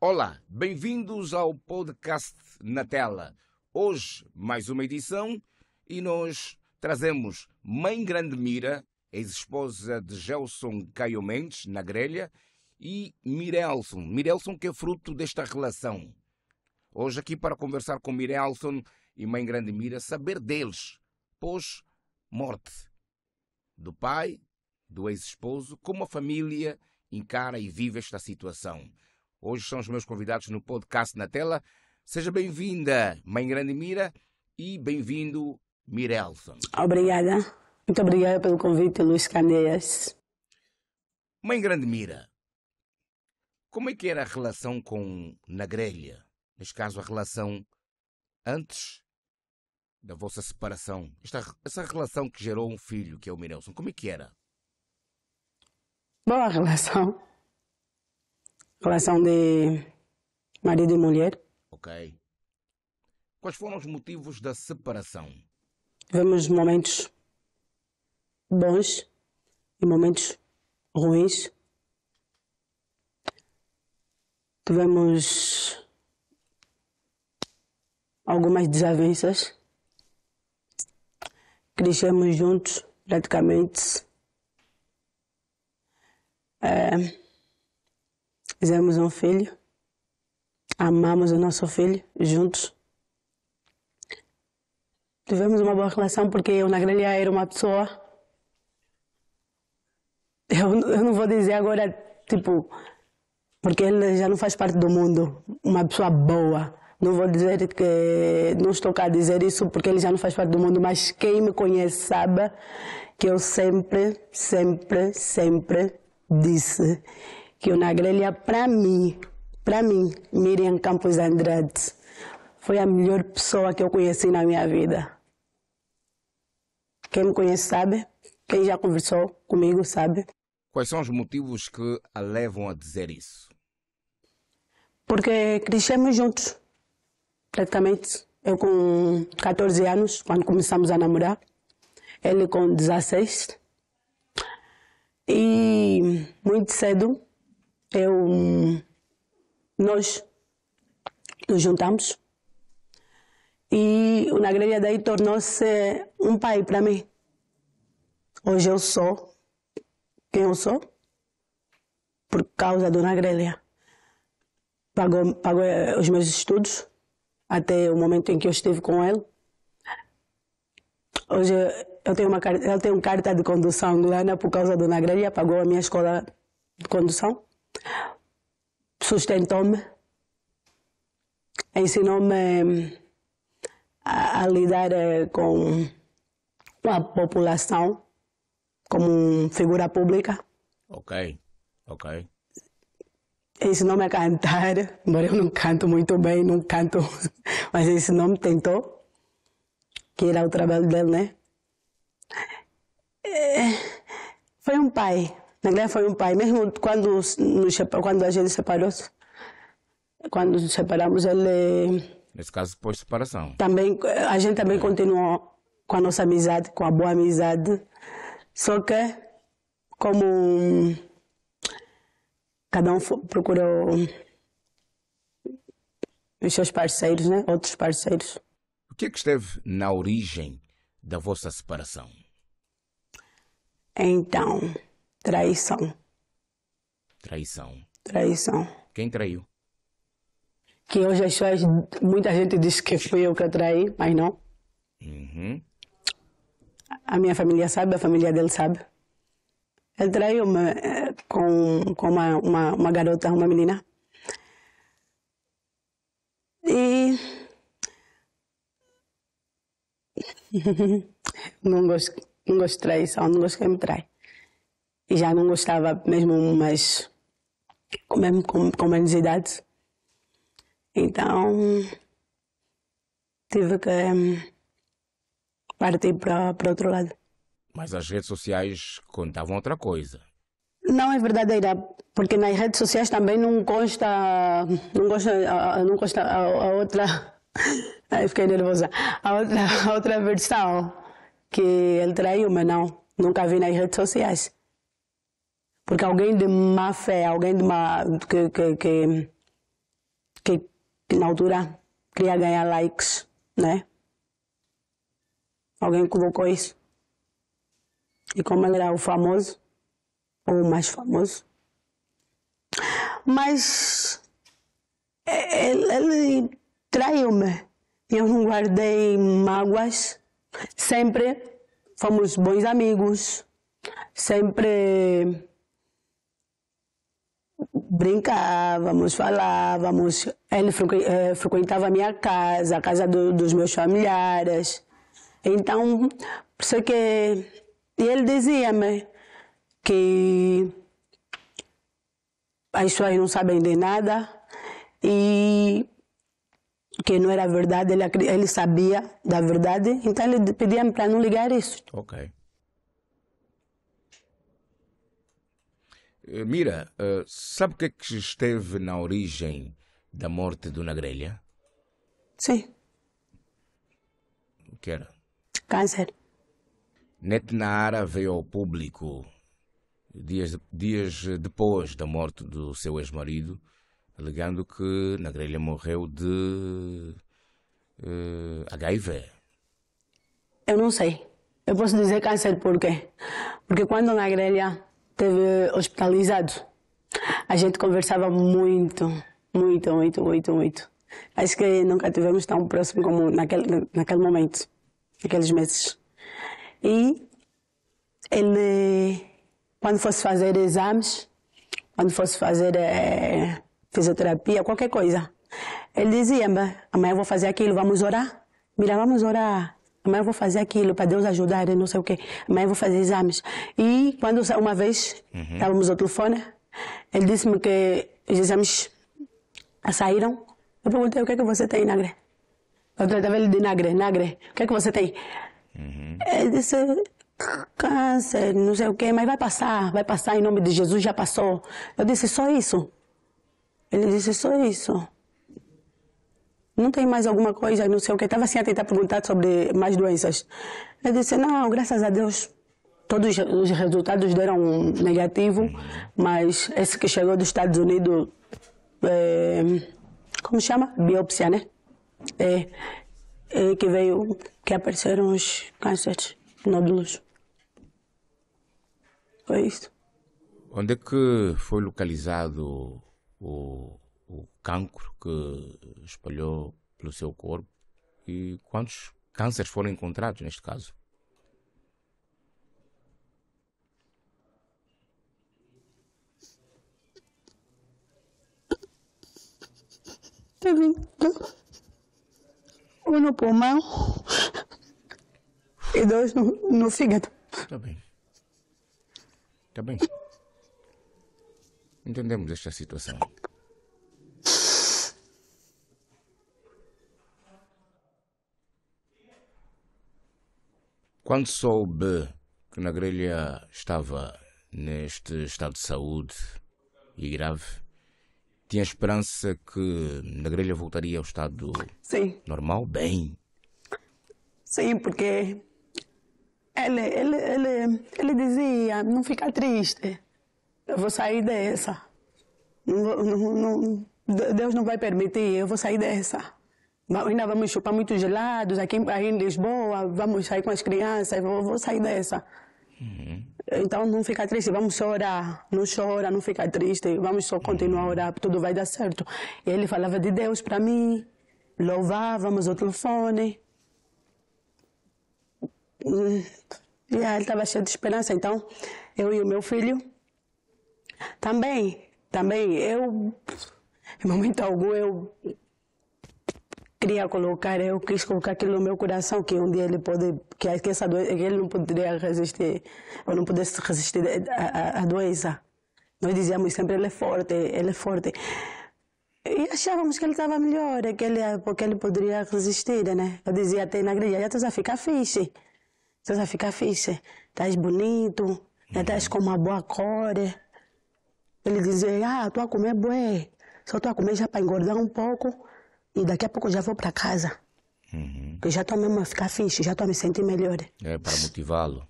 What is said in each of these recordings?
Olá, bem-vindos ao podcast Na Tela. Hoje, mais uma edição e nós trazemos Mãe Grandemira, ex-esposa de Gelson Caio Mendes, na grelha, e Mirelson. Mirelson que é fruto desta relação. Hoje aqui para conversar com Mirelson e Mãe Grandemira, saber deles, pós-morte do pai, do ex-esposo, como a família encara e vive esta situação. Hoje são os meus convidados no podcast Na Tela. Seja bem-vinda, Mãe Grandemira, e bem-vindo, Mirelson. Obrigada. Muito obrigada pelo convite, Luís Candeias. Mãe Grandemira, como é que era a relação com na grelha? Neste caso, a relação antes da vossa separação. Essa relação que gerou um filho, que é o Mirelson, como é que era? Boa relação. Relação de marido e mulher. Ok. Quais foram os motivos da separação? Tivemos momentos bons e momentos ruins. Tivemos algumas desavenças. Crescemos juntos, praticamente. Fizemos um filho. Amamos o nosso filho juntos. Tivemos uma boa relação porque eu na grelha era uma pessoa... Eu não vou dizer agora, tipo... Porque ele já não faz parte do mundo. Uma pessoa boa. Não vou dizer que... Não estou cá a dizer isso porque ele já não faz parte do mundo. Mas quem me conhece sabe que eu sempre disse que eu na grelha, para mim, Miriam Campos Andrade foi a melhor pessoa que eu conheci na minha vida. Quem me conhece sabe, quem já conversou comigo sabe. Quais são os motivos que a levam a dizer isso? Porque crescemos juntos, praticamente. Eu com 14 anos, quando começamos a namorar, ele com 16. E muito cedo, nós nos juntamos e o Na Grelha daí tornou-se um pai para mim. Hoje eu sou quem eu sou por causa do Na Grelha. Pagou os meus estudos até o momento em que eu estive com ele. Hoje eu tenho carta de condução angolana por causa do Na Grelha, pagou a minha escola de condução, sustentou-me, ensinou-me a lidar com a população como figura pública. Ok. Ensinou-me a cantar, embora eu não canto muito bem, mas ensinou-me, tentou, que era o trabalho dele, né? Foi um pai, na verdade foi um pai, mesmo quando a gente separou-se, quando nos separamos, ele... Nesse caso, depois de separação. A gente também continuou com a nossa amizade, com a boa amizade, só que como cada um procurou os seus parceiros, né? Outros parceiros. O que é que esteve na origem da vossa separação? Então, traição. Traição. Quem traiu? Que hoje muita gente diz que fui eu que a traí, mas não. A minha família sabe, a família dele sabe. Ele traiu-me com uma garota, uma menina. E... não gosto de traição, não gosto que me trai. E já não gostava mesmo, mas com menos idade. Então, tive que partir para outro lado. Mas as redes sociais contavam outra coisa. Não é verdadeira, porque nas redes sociais também não consta a outra... Ai, fiquei nervosa. A outra versão, que ele traiu, mas não. Nunca vi nas redes sociais. Porque alguém de má fé, alguém de má... que na altura queria ganhar likes, né? Alguém colocou isso. E como ele era o famoso, ou o mais famoso, mas ele traiu-me. Eu não guardei mágoas. Sempre fomos bons amigos. Sempre brincávamos, falávamos. Ele frequentava a minha casa, a casa dos meus familiares. Então, por isso que... E ele dizia-me que as pessoas não sabem de nada e que não era verdade, ele sabia da verdade, então ele pedia-me para não ligar isso. Ok. Mira, sabe o que é que esteve na origem da morte de Dona Grelha? Sim. O que era? Câncer. Netnara veio ao público dias depois da morte do seu ex-marido, alegando que Dona Grelha morreu de HIV. Eu não sei. Eu posso dizer câncer por quê? Porque quando Dona Grelha esteve hospitalizado, a gente conversava muito. Acho que nunca tivemos tão próximo como naquele momento, naqueles meses. E ele, quando fosse fazer exames, quando fosse fazer fisioterapia, qualquer coisa, ele dizia-me: amanhã eu vou fazer aquilo, vamos orar? Mira, vamos orar. Amanhã eu vou fazer aquilo para Deus ajudar, não sei o quê. Amanhã eu vou fazer exames. E quando uma vez estávamos ao telefone, ele disse-me que os exames saíram. Eu perguntei: o que é que você tem, Nagre? Eu tratava ele de Nagre. O que é que você tem? Ele disse: câncer, não sei o quê, mas vai passar em nome de Jesus, já passou. Eu disse: só isso? Ele disse: só isso. Não tem mais alguma coisa, não sei o quê. Estava assim a tentar perguntar sobre mais doenças. Ele disse: não, graças a Deus, todos os resultados deram negativo, mas esse que chegou dos Estados Unidos, como chama? Biópsia, né? Que veio, que apareceram os cânceres, nódulos. Foi isso. Onde é que foi localizado o cancro que espalhou pelo seu corpo e quantos cânceres foram encontrados neste caso? Teve um no pulmão e 2 no fígado. Está bem. Está bem. Entendemos esta situação. Quando soube que Dona Grelha estava neste estado de saúde e grave, tinha esperança que Dona Grelha voltaria ao estado Sim. normal? Bem. Sim, porque ele dizia: não fica triste, eu vou sair dessa. Deus não vai permitir, eu vou sair dessa. Ainda vamos chupar muitos gelados aqui em Lisboa, vamos sair com as crianças, vou sair dessa. Então não fica triste, vamos só orar, não chora, não fica triste, vamos só continuar a orar, tudo vai dar certo. E ele falava de Deus para mim, louvávamos ao telefone. E ele estava cheio de esperança, então eu e o meu filho também eu, em momento algum, eu quis colocar aquilo no meu coração, que um dia ele pode, que essa doença, que ele não poderia resistir, ou não pudesse resistir à doença. Nós dizíamos sempre: ele é forte. E achávamos que ele estava melhor, porque ele poderia resistir, né? Eu dizia até na igreja: já estás a ficar fixe, estás bonito, já estás com uma boa cor. Ele dizia: estou a comer bué, só estou a comer já para engordar um pouco. E daqui a pouco eu já vou para casa. Eu já estou mesmo a ficar fixe, já estou a me sentir melhor. É para motivá-lo.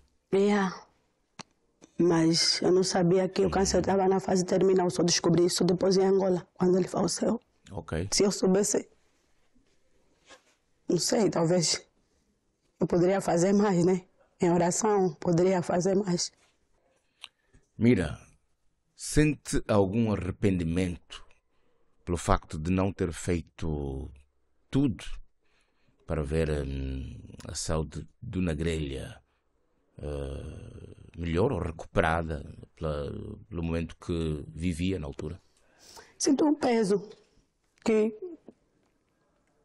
Mas eu não sabia que o câncer estava na fase terminal, só descobri isso depois em Angola, quando ele faleceu. Ok. Se eu soubesse, não sei, talvez eu poderia fazer mais, né? Em oração, poderia fazer mais. Mira, sente algum arrependimento pelo facto de não ter feito tudo para ver a saúde de uma grelha melhor ou recuperada pelo momento que vivia na altura? Sinto um peso que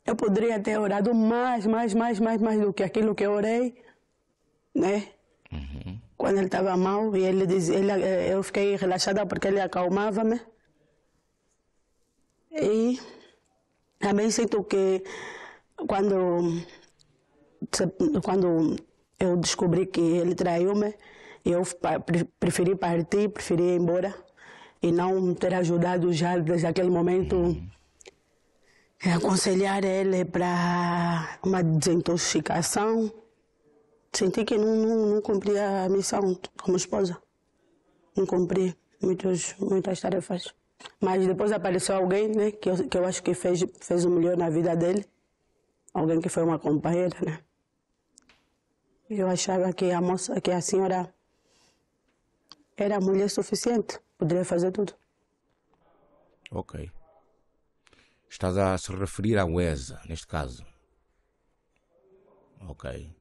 eu poderia ter orado mais do que aquilo que eu orei, né? Quando ele estava mal e eu fiquei relaxada porque ele acalmava-me. E também sinto que quando eu descobri que ele traiu-me, eu preferi partir, preferi ir embora e não ter ajudado já desde aquele momento a aconselhar ele para uma desintoxicação. Senti que não cumpri a missão como esposa. Não cumpri muitas tarefas. Mas depois apareceu alguém, né, que eu acho que fez o melhor na vida dele. Alguém que foi uma companheira, né? Eu achava que a senhora era mulher suficiente. Poderia fazer tudo. Ok. Estás a se referir à UESA, neste caso. Ok.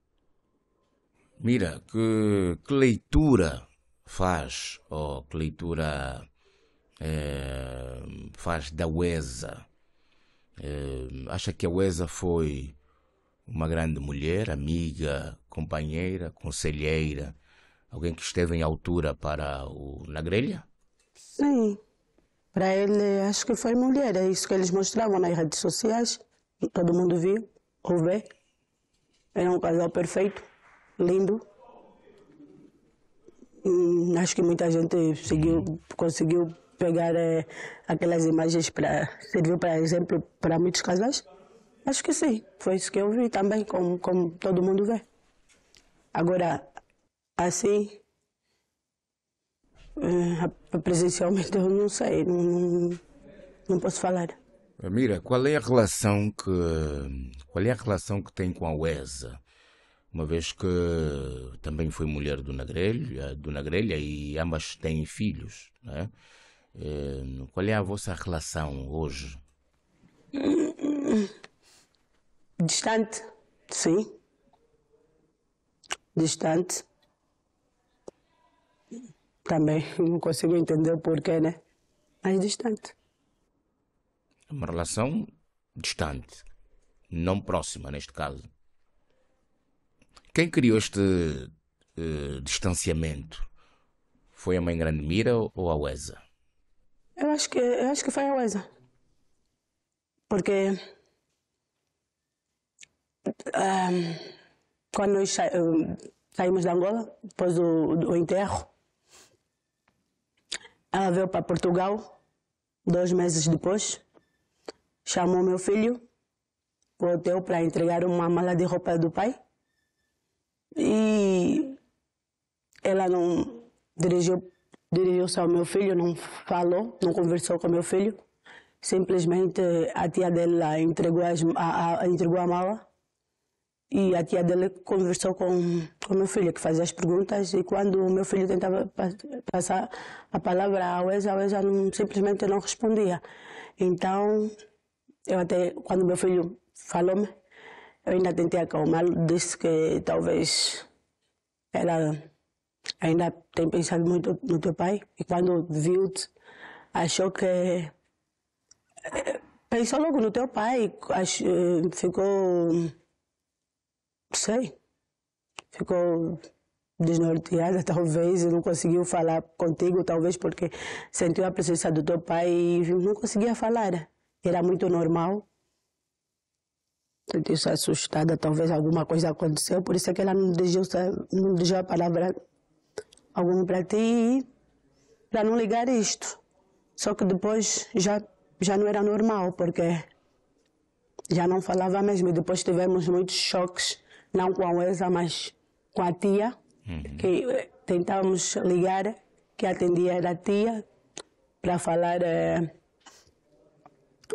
Mira, que leitura faz, ou que leitura faz da UESA? Acha que a UESA foi uma grande mulher, amiga, companheira, conselheira, alguém que esteve em altura para na grelha? Sim. Para ele, acho que foi mulher. É isso que eles mostravam nas redes sociais. Todo mundo viu, ou vê. Era um casal perfeito, lindo. Acho que muita gente conseguiu pegar aquelas imagens serviu para exemplo para muitos casais. Acho que sim, foi isso que eu vi também, como todo mundo vê. Agora, assim, presencialmente eu não sei, não posso falar. Mira, qual é a relação que tem com a UESA? Uma vez que também foi mulher do Nagrelha e ambas têm filhos, não é? Qual é a vossa relação hoje? Distante, sim. Distante. Também não consigo entender o porquê, né? Mas distante. Uma relação distante, não próxima neste caso. Quem criou este distanciamento? Foi a mãe Grande Mira ou a UESA? Eu acho que foi a UESA. Porque quando nós saímos de Angola, depois do enterro, ela veio para Portugal, 2 meses depois, chamou meu filho para o hotel para entregar uma mala de roupa do pai. E ela não dirigiu-se ao meu filho, não falou, não conversou com meu filho. Simplesmente a tia dela entregou a mala e a tia dele conversou com meu filho, que fazia as perguntas, e quando o meu filho tentava passar a palavra à UESA simplesmente não respondia. Então, eu até, quando meu filho falou-me, eu ainda tentei acalmá-lo, disse que talvez ela ainda tem pensado muito no teu pai, e quando viu-te, achou que... Pensou logo no teu pai, ficou... Não sei, ficou desnorteada talvez, e não conseguiu falar contigo, talvez porque sentiu a presença do teu pai e não conseguia falar. Era muito normal. Sentiu-se assustada, talvez alguma coisa aconteceu, por isso é que ela não dirigiu a palavra alguma para ti, para não ligar isto. Só que depois já não era normal, porque já não falava mesmo. E depois tivemos muitos choques, não com a UESA, mas com a tia, que tentávamos ligar, que atendia era a tia, para falar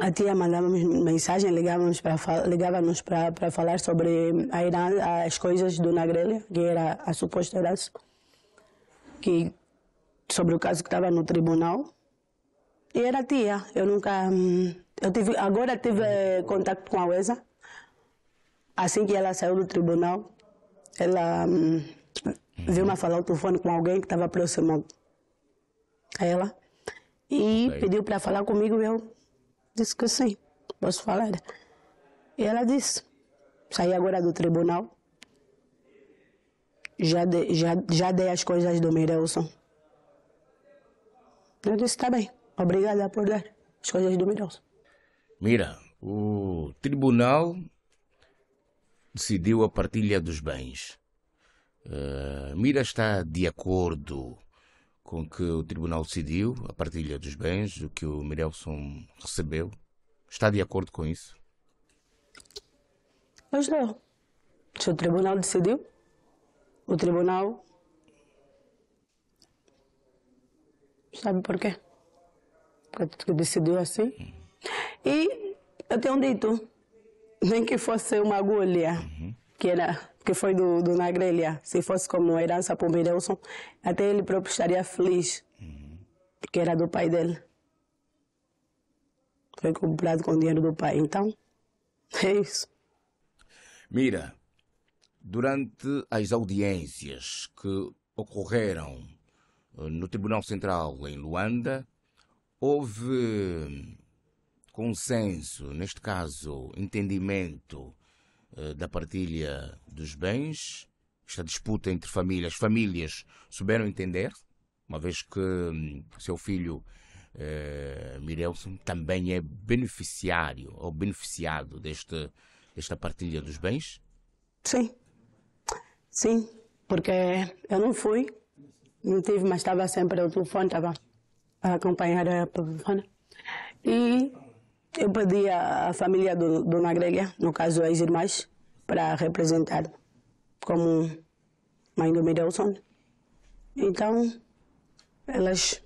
A tia mandava-nos mensagem, ligava-nos para falar sobre a herança, as coisas do Nagrelha, que era a suposta herança, sobre o caso que estava no tribunal. E era a tia. Eu nunca... agora tive contato com a UESA. Assim que ela saiu do tribunal, ela viu-me falar ao telefone com alguém que estava próximo a ela. E pediu para falar comigo e eu disse que sim, posso falar. E ela disse, saí agora do tribunal, já dei as coisas do Mirelson. Eu disse, está bem, obrigada por dar as coisas do Mirelson. Mira, o tribunal decidiu a partilha dos bens. Mira está de acordo com que o tribunal decidiu, a partilha dos bens, o que o Mirelson recebeu? Está de acordo com isso? Eu estou. Se o tribunal decidiu, o tribunal... Sabe por quê? Porque decidiu assim. E eu tenho dito, nem que fosse uma agulha, que foi do Nagrelha, se fosse como herança para o Mirelson, até ele próprio estaria feliz, porque era do pai dele. Foi comprado com o dinheiro do pai, então é isso. Mira, durante as audiências que ocorreram no Tribunal Central em Luanda, houve consenso, neste caso, entendimento da partilha dos bens, esta disputa entre famílias. As famílias souberam entender, uma vez que seu filho Mirelson também é beneficiário ou beneficiado desta partilha dos bens? Sim, porque eu não fui, não tive, mas estava sempre ao telefone, estava a acompanhar a telefone. E eu pedi à família do Nagrelha, no caso as irmãs, para representar como mãe do Mirelson. Então, eles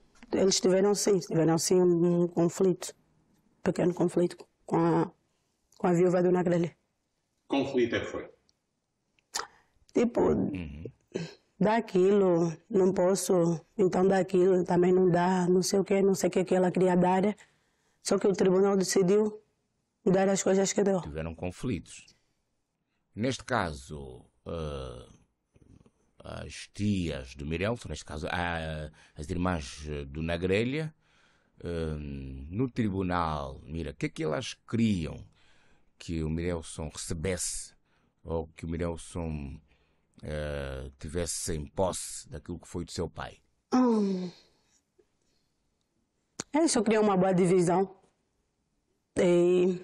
tiveram sim um conflito, pequeno conflito com a viúva do Nagrelha. Conflito é que foi? Tipo, dá aquilo, não posso, então dá aquilo, também não dá, não sei o que ela queria dar. Só que o tribunal decidiu dar as coisas que deu. Tiveram conflitos. Neste caso, as tias do Mirelson, neste caso as irmãs do Nagrelha, no tribunal, mira, o que é que elas queriam que o Mirelson recebesse ou que o Mirelson tivesse em posse daquilo que foi do seu pai? Eles só queriam uma boa divisão. E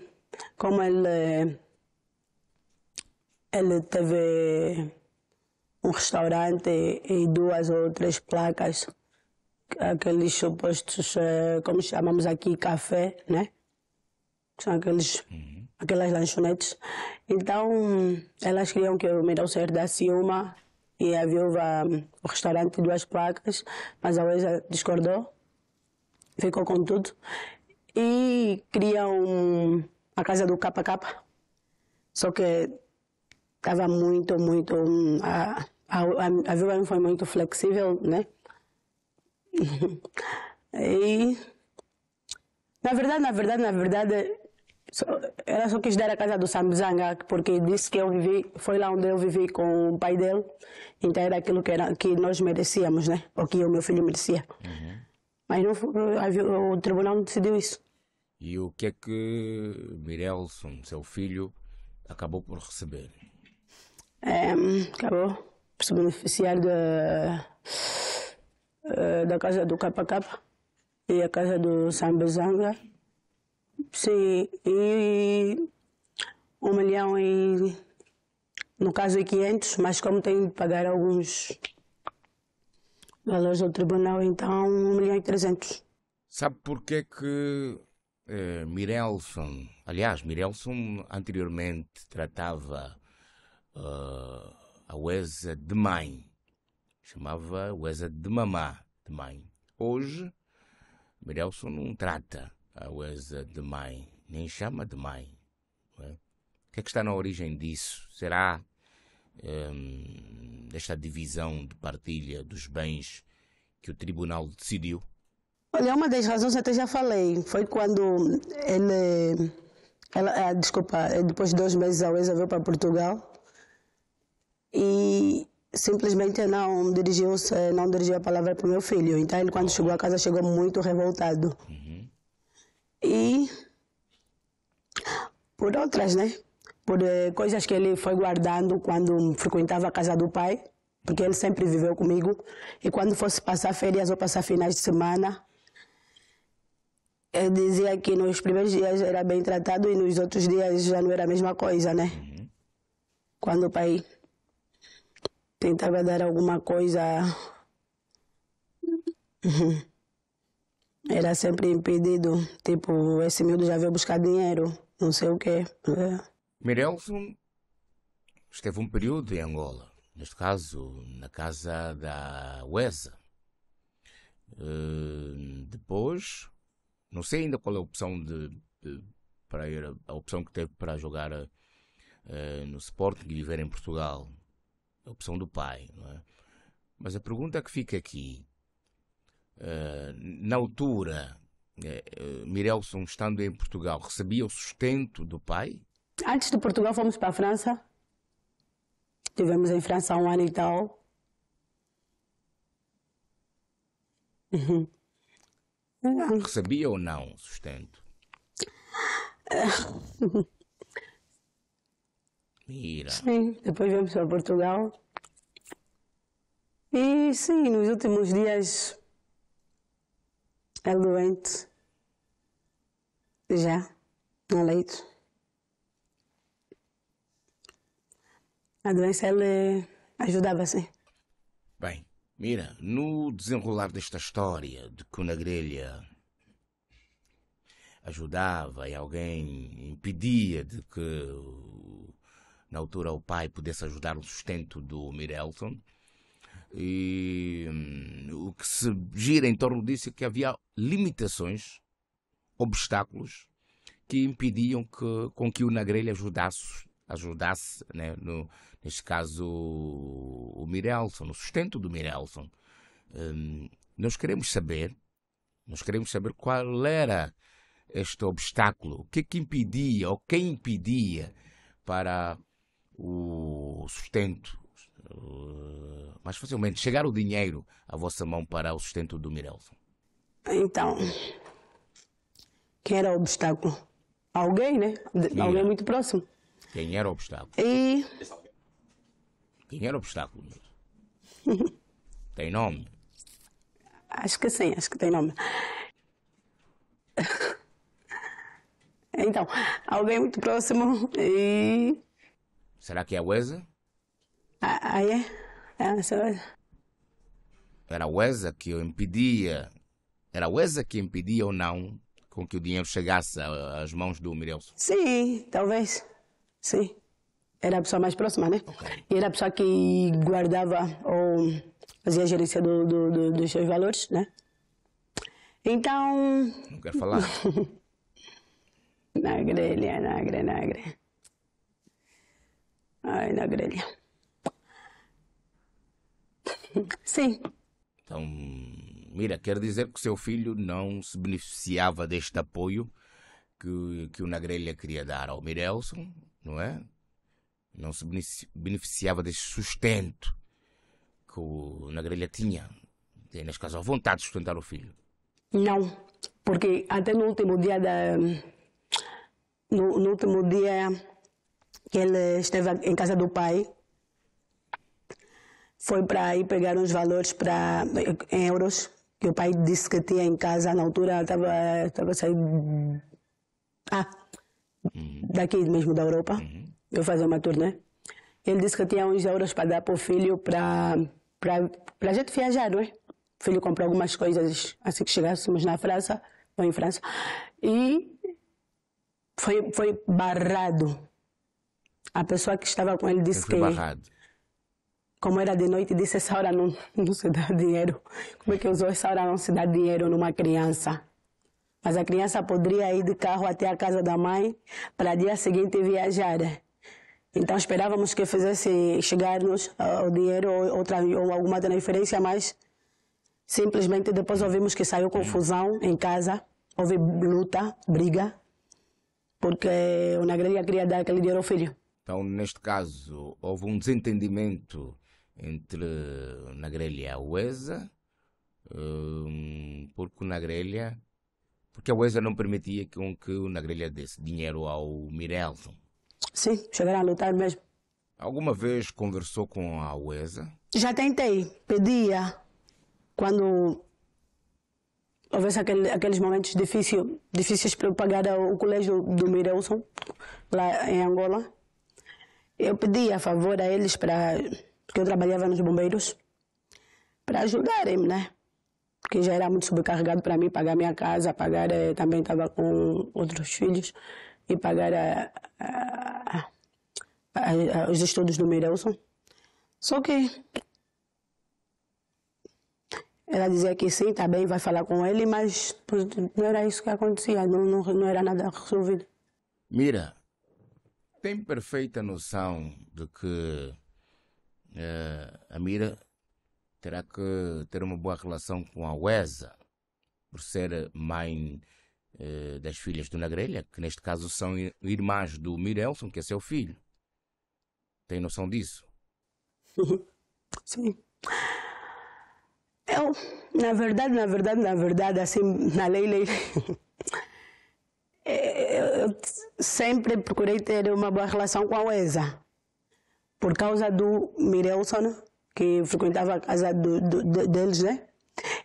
como ele teve um restaurante e 2 ou 3 placas, aqueles supostos, como chamamos aqui, café, né? São aquelas lanchonetes. Então, elas queriam que o Mirelson herdasse uma e a viúva, o restaurante, 2 placas, mas a UESA discordou, ficou com tudo. E queriam a casa do KK, só que estava muito, a viúva não foi muito flexível, né? E, na verdade, ela só quis dar a casa do Sambizanga, porque disse que foi lá onde eu vivi com o pai dele, então era aquilo que nós merecíamos, né? O que o meu filho merecia. Mas o tribunal não decidiu isso. E o que é que Mirelson, seu filho, acabou por receber? Acabou por se beneficiar da casa do KK e a casa do Sambizanga. Sim, e 1 milhão e, no caso, e 500, mas como tem de pagar alguns valores do tribunal, então 1 milhão e 300. Sabe porquê que Mirelson anteriormente tratava a UESA de mãe, chamava a UESA de mamá, de mãe. Hoje, Mirelson não trata a UESA de mãe, nem chama de mãe. Não é? O que é que está na origem disso? Será desta divisão de partilha dos bens que o tribunal decidiu? Olha, uma das razões até já falei, foi quando desculpa, depois de 2 meses a Weza veio para Portugal e simplesmente não dirigiu a palavra para o meu filho. Então ele quando chegou a casa chegou muito revoltado. E por outras, né? Por coisas que ele foi guardando quando frequentava a casa do pai, porque ele sempre viveu comigo. E quando fosse passar férias ou passar finais de semana, ele dizia que nos primeiros dias era bem tratado e nos outros dias já não era a mesma coisa, né? Quando o pai tentava dar alguma coisa, era sempre impedido. Tipo, esse miúdo já veio buscar dinheiro, não sei o quê. Mirelson esteve um período em Angola, neste caso na casa da Weza. Depois, não sei ainda qual é a opção para ir, a opção que teve para jogar no Sporting de Oliveira em Portugal. A opção do pai, não é? Mas a pergunta que fica aqui, na altura, Mirelson estando em Portugal, recebia o sustento do pai? Antes de Portugal fomos para a França. Estivemos em França 1 ano e tal. Recebia ou não sustento? Mira. Sim, depois viemos para Portugal. E sim, nos últimos dias, ele doente. Já, no leito. A doença, ele ajudava, sim. Bem, mira, no desenrolar desta história de que o na grelha ajudava e alguém impedia de que, na altura, o pai pudesse ajudar no sustento do Mirelson, e o que se gira em torno disso é que havia limitações, obstáculos, que impediam com que o na grelha ajudasse, né, neste caso, o Mirelson, no sustento do Mirelson. Nós queremos saber qual era este obstáculo, o que é que impedia, ou quem impedia para o sustento, mais facilmente, chegar o dinheiro à vossa mão para o sustento do Mirelson. Então, quem era o obstáculo? Alguém, né? Alguém muito próximo. Quem era o obstáculo? E Quem era o obstáculo? Tem nome? acho que sim, acho que tem nome. Então, alguém muito próximo e... Será que é a Weza? Aí é? Essa coisa. Era a Weza que o impedia? Era a Weza que impedia ou não com que o dinheiro chegasse às mãos do Mirelson? Sim, talvez. Sim. Era a pessoa mais próxima, né? Okay. E era a pessoa que guardava ou fazia a gerência dos seus valores, né? Então... Não quero falar. Na grelha. Ai, na grelha. Sim. Então, mira, quer dizer que o seu filho não se beneficiava deste apoio que o na grelha queria dar ao Mirelson, não é? Não se beneficiava deste sustento que o na grelha tinha. Tem, neste caso, a vontade de sustentar o filho. Não, porque até no último dia no último dia que ele esteve em casa do pai, foi para ir pegar uns valores em euros, que o pai disse que tinha em casa. Na altura estava saindo daqui mesmo da Europa. Eu fazia uma turnê. Ele disse que tinha uns euros para dar para o filho para a gente viajar, não é? O filho comprou algumas coisas assim que chegássemos na França, ou em França, e foi barrado. A pessoa que estava com ele disse que... barrado? Como era de noite, disse: essa hora não se dá dinheiro. Como é que usou essa hora não se dá dinheiro numa criança? Mas a criança poderia ir de carro até a casa da mãe para dia seguinte viajar. Então esperávamos que fizesse chegar-nos o dinheiro ou alguma transferência, mas simplesmente depois ouvimos que saiu confusão em casa, houve luta, briga, porque o Nagrelha queria dar aquele dinheiro ao filho. Então, neste caso, houve um desentendimento entre o Nagrelha e a Uesa, porque a Uesa não permitia que o Nagrelha desse dinheiro ao Mirelson. Sim, chegaram a lutar mesmo. Alguma vez conversou com a Uesa? Já tentei, pedia, quando houvesse aqueles momentos difíceis para eu pagar o colégio do Mirelson, lá em Angola. Eu pedia a favor a eles, porque eu trabalhava nos bombeiros, para ajudarem-me, né? Porque já era muito sobrecarregado para mim, pagar minha casa, também estava com outros filhos, e pagar os estudos do Mirelson. Só que ela dizia que sim, tá bem, vai falar com ele, mas não era isso que acontecia, não era nada resolvido. Mira, tem perfeita noção de que a Mira terá que ter uma boa relação com a Uesa, por ser mãe das filhas do Nagrelha, que neste caso são irmãs do Mirelson, que é seu filho. Tem noção disso? Sim. Eu, na verdade, assim, na lei, eu sempre procurei ter uma boa relação com a Uesa, por causa do Mirelson, que frequentava a casa deles, né?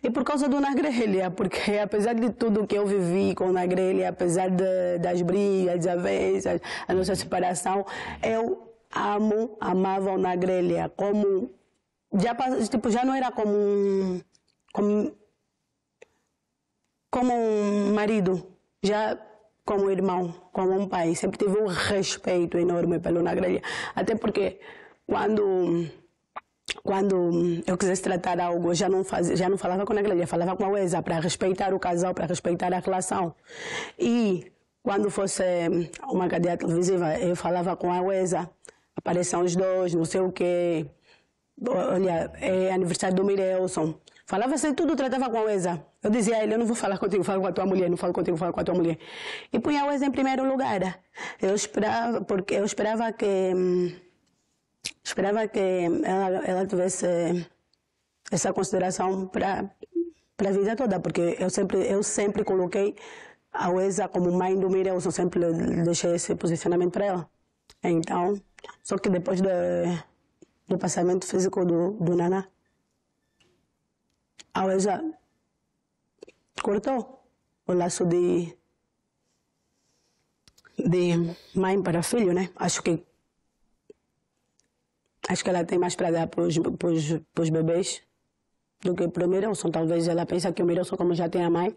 E por causa do Nagrelha, porque apesar de tudo que eu vivi com o Nagrelha, apesar das brigas, desavenças, a nossa separação, eu amava o Nagrelha como... Já não era como um marido, já como irmão, como um pai. Sempre tive um respeito enorme pelo Nagrelha. Até porque quando eu quisesse tratar algo, já não falava com a Nagrelha, falava com a Uesa, para respeitar o casal, para respeitar a relação. E quando fosse uma cadeia televisiva, eu falava com a Uesa, apareciam os dois, não sei o quê. Olha, é aniversário do Mirelson. Falava assim, tudo tratava com a Uesa. Eu dizia a ele, eu não vou falar contigo, falo com a tua mulher, não falo contigo, falo com a tua mulher. E punha a Uesa em primeiro lugar. Eu esperava que ela tivesse essa consideração para a vida toda, porque eu sempre coloquei a Uesa como mãe do Mirelson, sempre deixei esse posicionamento para ela. Então, só que depois do passamento físico do Naná, a Uesa cortou o laço de mãe para filho, né? Acho que ela tem mais para dar para os bebês do que para o Mirelson. Talvez ela pense que o Mirelson, como já tem a mãe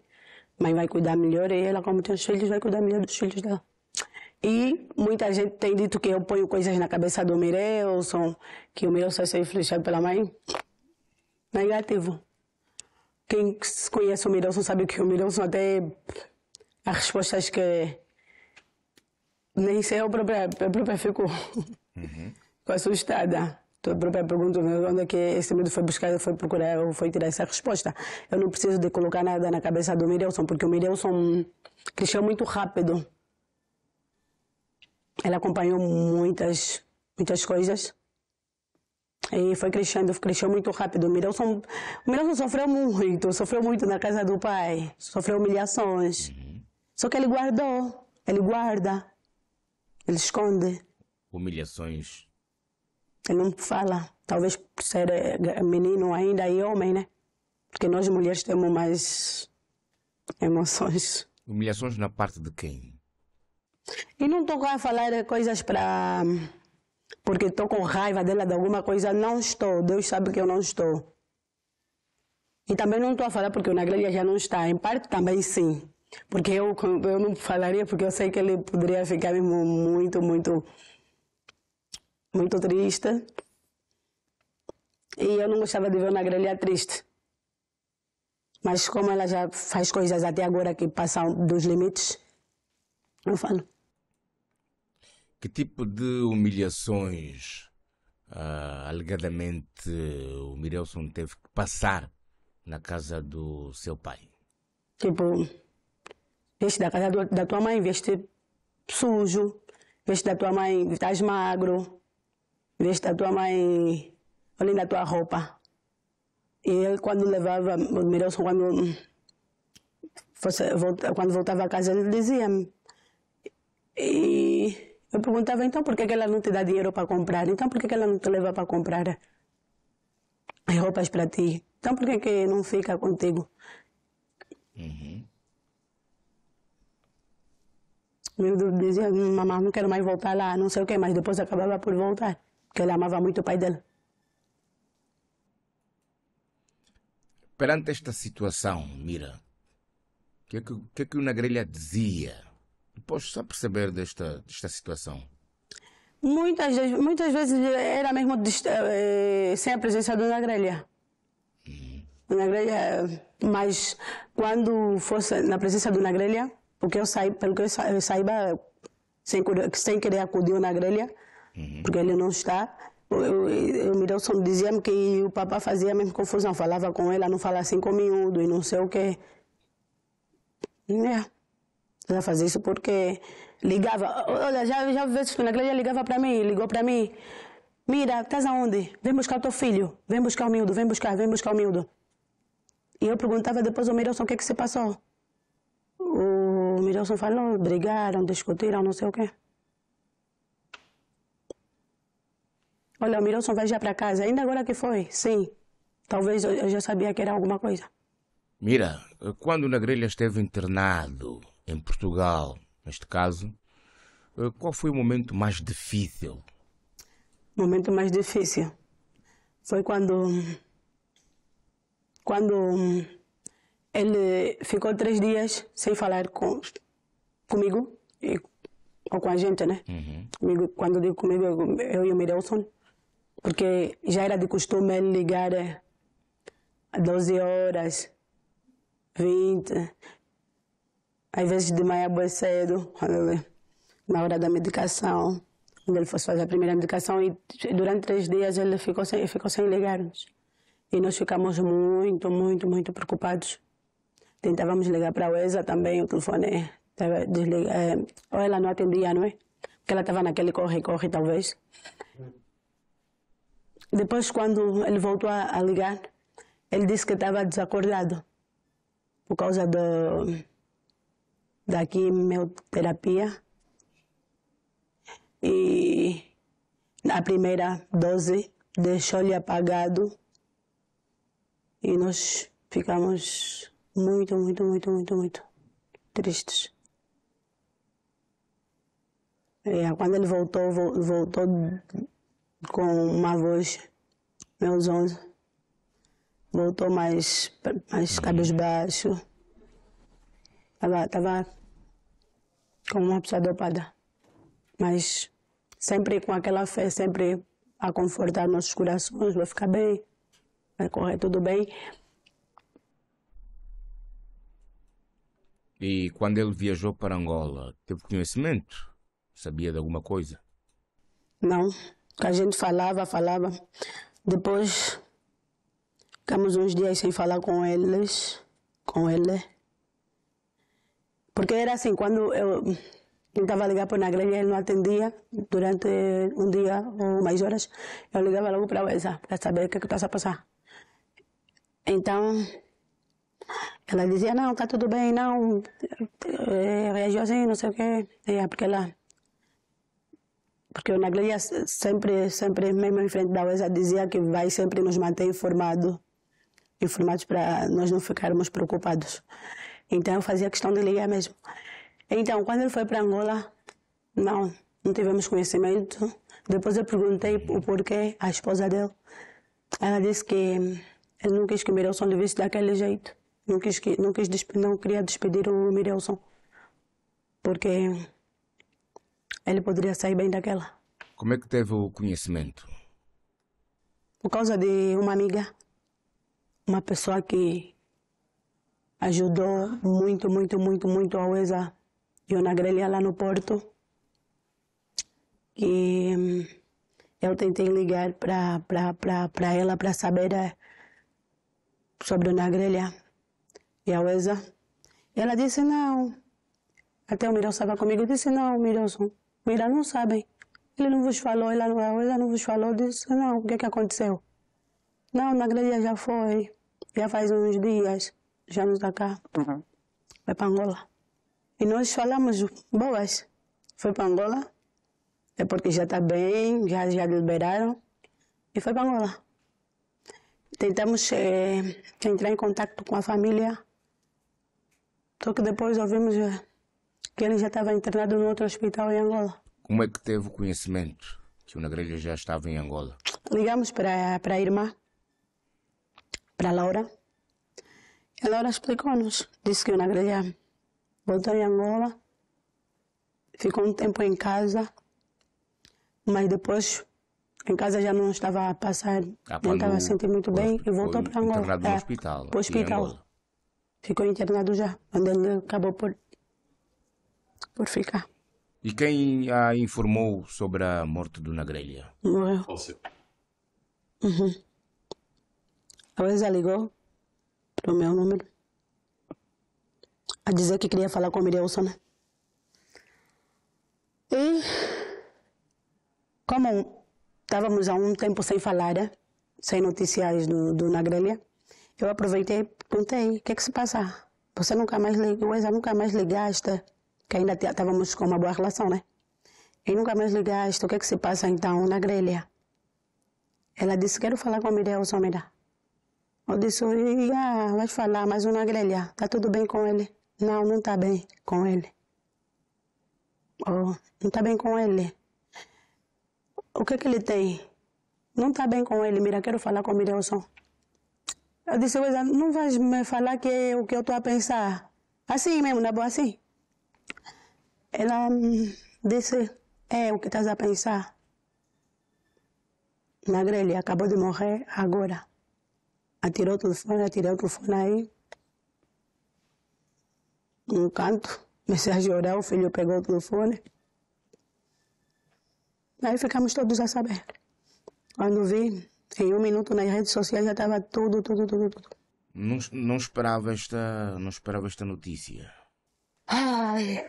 vai cuidar melhor, e ela, como tem os filhos, vai cuidar melhor dos filhos dela. E muita gente tem dito que eu ponho coisas na cabeça do Mirelson, que o Mirelson é ser influenciado pela mãe. Negativo. Quem conhece o Mirelson sabe que o Mirelson até as respostas que nem sei, eu própria fico assustada. A própria pergunta, onde é que esse medo foi buscar, foi procurar ou foi tirar essa resposta. Eu não preciso de colocar nada na cabeça do Mirelson, porque o Mirelson cresceu muito rápido. Ela acompanhou muitas coisas e cresceu muito rápido. O Mirelson sofreu muito na casa do pai, sofreu humilhações. Só que ele guardou, ele guarda, ele esconde. Humilhações? Ele não fala, talvez por ser menino ainda e homem, né? Porque nós mulheres temos mais emoções. Humilhações na parte de quem? E não estou a falar coisas porque estou com raiva dela de alguma coisa. Não estou. Deus sabe que eu não estou. E também não estou a falar porque o Nagrelha já não está. Em parte também sim. Porque eu não falaria, porque eu sei que ele poderia ficar mesmo muito, muito, muito triste. E eu não gostava de ver o Nagrelha triste. Mas como ela já faz coisas até agora que passam dos limites, eu falo. Que tipo de humilhações alegadamente o Mirelson teve que passar na casa do seu pai? Tipo, veste da casa da tua mãe, veste sujo, veste da tua mãe, estás magro, veste da tua mãe, olhem da tua roupa. E ele, quando levava, o Mirelson, quando voltava a casa, ele dizia-me. E eu perguntava, então por que ela não te dá dinheiro para comprar? Então por que ela não te leva para comprar as roupas para ti? Então por que não fica contigo? Eu dizia, mamãe, não quero mais voltar lá, não sei o quê, mas depois acabava por voltar, porque ele amava muito o pai dele. Perante esta situação, Mira, o que é que o Nagrelha dizia? Posso só perceber desta situação? Muitas vezes era mesmo sem a presença do Nagrelha. O Nagrelha, mas quando fosse na presença do Nagrelha, pelo que eu saiba, sem querer acudir ao Nagrelha, porque ele não está, o Mirelson dizia-me que o papá fazia mesmo confusão, falava com ela, não fala assim com miúdo e não sei o quê. Ela fazia isso porque ligava. Olha, já vezes que na igreja ligava para mim, ligou para mim. Mira, estás aonde? Vem buscar o teu filho, vem buscar o miúdo, vem buscar o miúdo. E eu perguntava depois ao Mirelson o que é que se passou. O Mirelson falou, brigaram, discutiram, não sei o quê. Olha, o Mirelson vai já para casa, ainda agora que foi, sim. Talvez eu já sabia que era alguma coisa. Mira, quando o Nagrelha esteve internado em Portugal, neste caso, qual foi o momento mais difícil? O momento mais difícil foi quando ele ficou 3 dias sem falar comigo, ou com a gente, né? Comigo, quando digo comigo, eu e o Mirelson, porque já era de costume ele ligar a 12 horas, 20, às vezes de manhã bem cedo, na hora da medicação, quando ele fosse fazer a primeira medicação, e durante 3 dias ele ficou sem ligar-nos. E nós ficamos muito preocupados. Tentávamos ligar para a UESA também, o telefone estava desligado, ou ela não atendia, não é? Porque ela estava naquele corre-corre, talvez. Depois, quando ele voltou a ligar, ele disse que estava desacordado por causa da quimioterapia. E a primeira dose deixou-lhe apagado. E nós ficamos muito tristes. Quando ele voltou com uma voz meus 11. Voltou mais cabisbaixo. Estava como uma pessoa dopada. Mas sempre com aquela fé, sempre a confortar nossos corações, vai ficar bem, vai correr tudo bem. E quando ele viajou para Angola, teve conhecimento? Sabia de alguma coisa? Não, a gente falava. Depois ficamos uns dias sem falar com ele. Porque era assim, quando eu tentava ligar para o Nagrelha, ele não atendia. Durante um dia ou mais horas, eu ligava logo para a UESA, para saber o que está a passar. Então, ela dizia, não, está tudo bem, não. Reagiu assim, não sei o quê. Porque o Nagrelha sempre, mesmo em frente da UESA, dizia que vai sempre nos manter informados para nós não ficarmos preocupados. Então eu fazia questão de ligar mesmo. Então, quando ele foi para Angola, não tivemos conhecimento. Depois eu perguntei o porquê à esposa dele. Ela disse que ele não quis que o Mirelson lhe visse daquele jeito. Não queria despedir o Mirelson. Porque ele poderia sair bem daquela. Como é que teve o conhecimento? Por causa de uma amiga. Uma pessoa que ajudou muito, muito, muito, muito a Weza e a Grelha lá no Porto. E eu tentei ligar para ela para saber sobre a Grelha e a Weza. Ela disse não. Até o Mirão estava comigo, eu disse não, Mirãoson, Mira não sabem. Ele não vos falou, a Weza não vos falou, disse não, o que é que aconteceu? Não, na Grelha já foi, já faz uns dias, já não está cá, foi para Angola. E nós falamos boas, foi para Angola, é porque já está bem, já liberaram, e foi para Angola. Tentamos entrar em contato com a família, só que depois ouvimos que ele já estava internado no outro hospital em Angola. Como é que teve o conhecimento que o Nagrelha já estava em Angola? Ligamos para a irmã, para a Laura. A Laura explicou-nos. Disse que o Nagrelha voltou em Angola, ficou um tempo em casa, mas depois em casa já não estava a passar, não estava a sentir muito bem e voltou para Angola. Internado no hospital. Para o hospital. Ficou internado já, onde ele acabou por ficar. E quem a informou sobre a morte do Nagrelha? Morreu. Faleceu. A Weza ligou para o meu número a dizer que queria falar com o Mirelson, né? E como estávamos há um tempo sem falar, né? Sem notícias do Nagrelha, eu aproveitei e perguntei, o que é que se passa? Você nunca mais ligou, Weza, nunca mais ligaste? Que ainda estávamos com uma boa relação, né? E nunca mais ligaste, o que é que se passa então na Grelha? Ela disse, quero falar com o Mirelson, Mira. Eu disse, vais falar, mas o Nagrelha, está tudo bem com ele? Não, não está bem com ele. Oh, não está bem com ele. O que é que ele tem? Não está bem com ele, Mira, quero falar com o Mirelson. Eu disse, não vais me falar que é o que eu estou a pensar. Assim mesmo, na boa, assim. Ela disse, o que estás a pensar? Nagrelha acabou de morrer agora. Atirei o telefone aí. Num canto, comecei a chorar, o filho pegou o telefone. Aí ficamos todos a saber. Quando vi, em 1 minuto nas redes sociais já estava tudo. Não esperava esta notícia. Ai.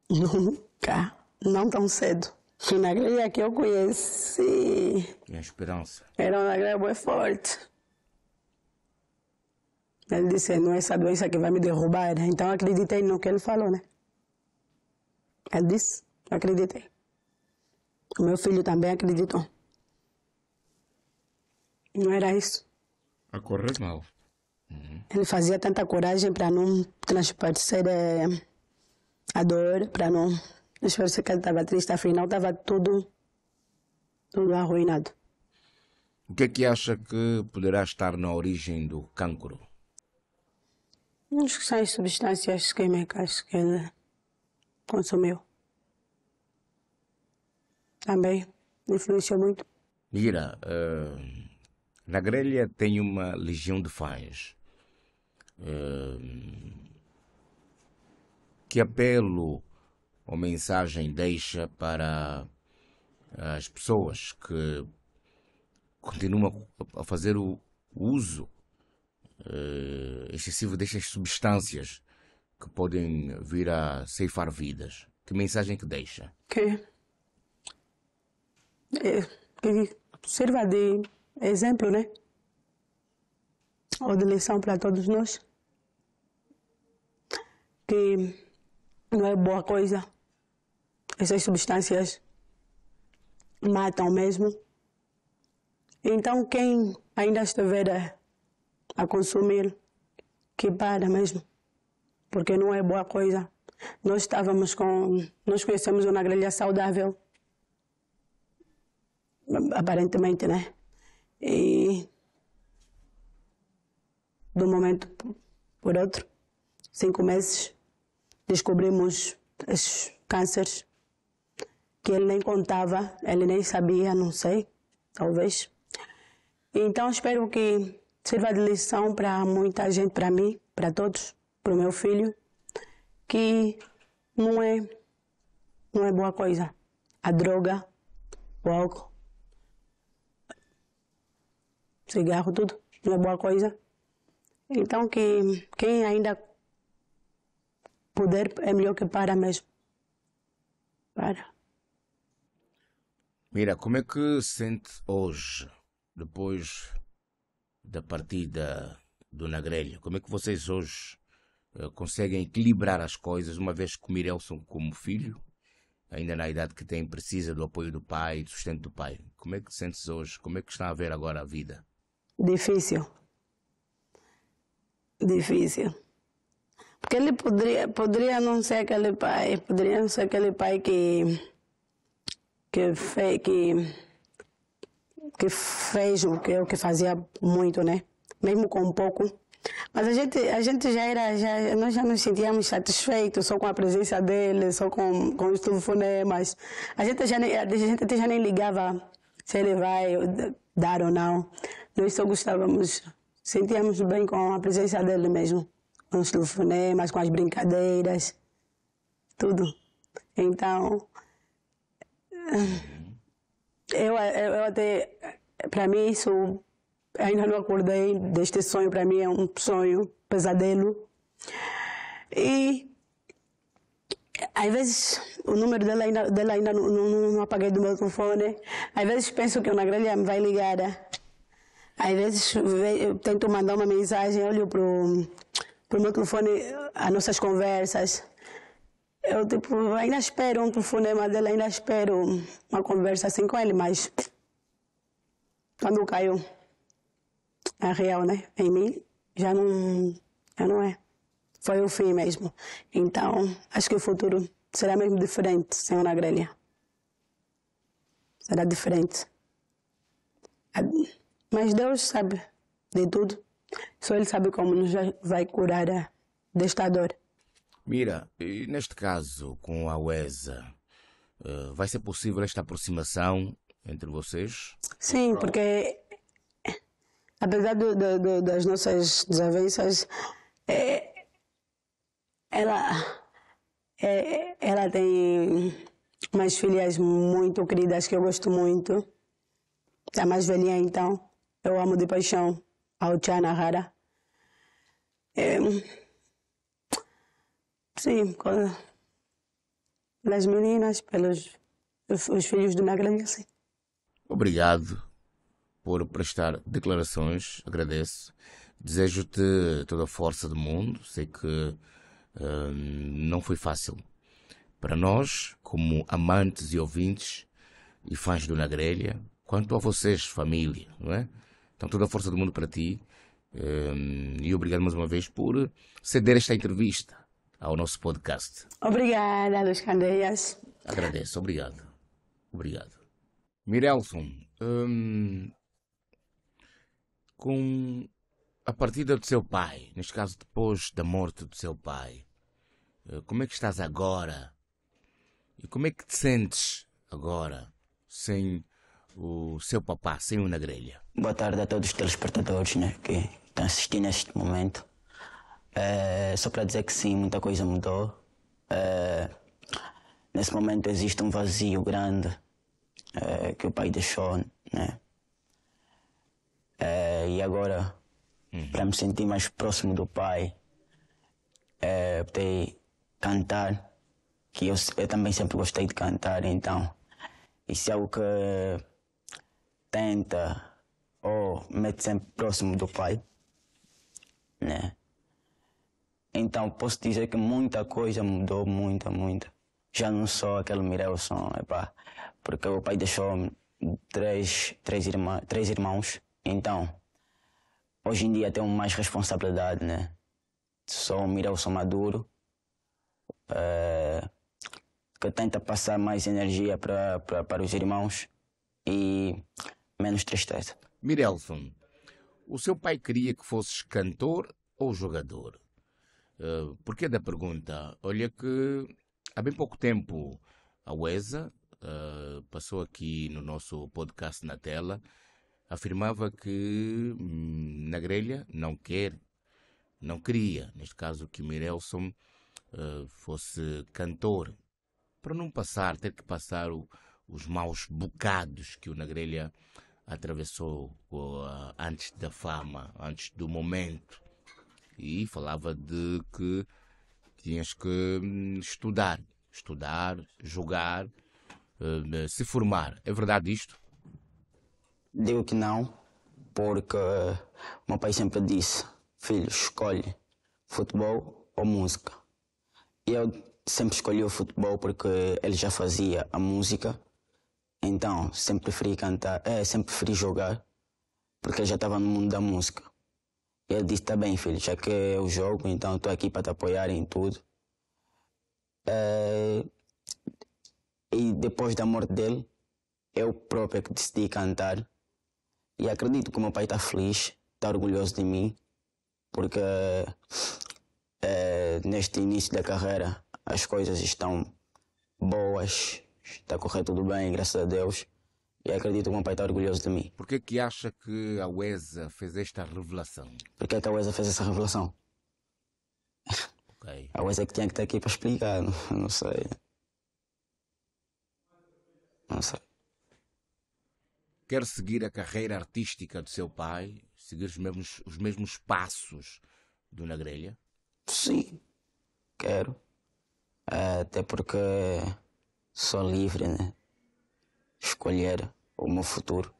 Nunca, não tão cedo. A Nagrelha que eu conheci E a esperança. era uma Nagrelha bem forte. Ele disse, não é essa doença que vai me derrubar. Então acreditei no que ele falou, né? Ele disse, acreditei. O meu filho também acreditou. Não era isso. A correr mal. Ele fazia tanta coragem para não transparecer a dor, para não transparecer que ele estava triste, afinal estava tudo arruinado. O que é que acha que poderá estar na origem do cancro? Acho que são as substâncias químicas que ele consumiu. Também influenciou muito. Mira, Nagrelha tem uma legião de fãs. Que apelo ou mensagem deixa para as pessoas que continuam a fazer o uso excessivo destas substâncias que podem vir a ceifar vidas? Que mensagem que deixa? Que sirva de exemplo, né? Ou de lição para todos nós. Que não é boa coisa. Essas substâncias matam mesmo. Então, quem ainda estiver a consumir, que para mesmo. Porque não é boa coisa. Nós conhecemos uma Nagrelha saudável. Aparentemente, né? E de um momento por outro, 5 meses, descobrimos esses cânceres que ele nem contava, ele nem sabia, não sei, talvez. Então espero que sirva de lição para muita gente, para mim, para todos, para o meu filho, que não é boa coisa. A droga, o álcool, cigarro, tudo, não é boa coisa. Então que quem ainda puder, é melhor que para mesmo. Para. Mira, como é que se sente hoje, depois da partida do Na Grelha? Como é que vocês hoje conseguem equilibrar as coisas, uma vez que o Mirelson, como filho, ainda na idade que tem, precisa do apoio do pai, do sustento do pai? Como é que te sentes hoje? Como é que está a ver agora a vida? Difícil. Porque ele poderia não ser aquele pai, poderia não ser aquele pai que fez o que fazia muito, né? Mesmo com pouco. Mas a gente nós já nos sentíamos satisfeitos só com a presença dele, só com os telefonemas. A gente já nem ligava se ele vai dar ou não. Nós só sentíamos bem com a presença dele mesmo. Com os telefonemas, com as brincadeiras, tudo. Então, eu até, para mim isso, ainda não acordei deste sonho, para mim é um sonho, pesadelo. E às vezes o número dela ainda não apaguei do meu telefone. Às vezes penso que o Na Grelha me vai ligar. Às vezes eu tento mandar uma mensagem, olho pro meu telefone as nossas conversas. Eu ainda espero um telefonema dela, ainda espero uma conversa assim com ele, mas quando caiu a real, né, em mim, já não é. Foi o fim mesmo. Então, acho que o futuro será mesmo diferente sem o Na Grelha. Será diferente. Mas Deus sabe de tudo. Só Ele sabe como nos vai curar desta dor. Mira, e neste caso com a UESA, vai ser possível esta aproximação entre vocês? Sim, porque apesar das nossas desavenças, ela tem umas filhas muito queridas que eu gosto muito. A mais velhinha, então, eu amo de paixão, a Ochana Hara. Sim, pelas meninas, pelos os filhos do Na Grelha, sim. Obrigado por prestar declarações, agradeço. Desejo-te toda a força do mundo. Sei que não foi fácil para nós, como amantes e ouvintes e fãs do Na Grelha, quanto a vocês, família, não é? Então toda a força do mundo para ti e obrigado mais uma vez por ceder esta entrevista ao nosso podcast. Obrigada, Luís Candeias. Agradeço, obrigado. Mirelson, com a partida do seu pai, neste caso depois da morte do seu pai, como é que estás agora? E como é que te sentes agora, sem o seu papá, sem o Na Grelha? Boa tarde a todos os telespectadores, né, que estão assistindo neste momento. Só para dizer que sim, muita coisa mudou. Nesse momento existe um vazio grande que o pai deixou, né? E agora, para me sentir mais próximo do pai, optei cantar, que eu também sempre gostei de cantar, então isso é algo que tenta ou mete sempre próximo do pai, né? Então posso dizer que muita coisa mudou, muita. Já não sou aquele Mirelson, porque o pai deixou três irmãos, então hoje em dia tenho mais responsabilidade, né? Sou um Mirelson maduro, que tenta passar mais energia para os irmãos e menos tristeza. Mirelson, o seu pai queria que fosses cantor ou jogador? Porquê da pergunta? Olha que há bem pouco tempo a UESA passou aqui no nosso podcast na tela afirmava que na grelha não queria, neste caso, que o Mirelson fosse cantor, para não ter que passar os maus bocados que o Nagrelha atravessou antes da fama, antes do momento. E falava de que tinhas que estudar, jogar, se formar. É verdade isto? Digo que não, porque meu pai sempre disse: filho, escolhe futebol ou música. E eu sempre escolhi o futebol porque ele já fazia a música, então sempre preferi sempre preferi jogar, porque ele já estava no mundo da música. E ele disse: tá bem, filho, já que eu jogo, então estou aqui para te apoiar em tudo. E depois da morte dele, eu próprio que decidi cantar. E acredito que o meu pai está feliz, está orgulhoso de mim, porque neste início da carreira as coisas estão boas, está a correr tudo bem, graças a Deus. E acredito que o meu pai está orgulhoso de mim. Por que acha que a UESA fez esta revelação? Por que a UESA fez essa revelação? Okay. A UESA que tinha que estar aqui para explicar, não sei. Não sei. Quer seguir a carreira artística do seu pai? Seguir os mesmos passos do Nagrelha? Sim, quero. Até porque sou livre, né? Escolher o meu futuro.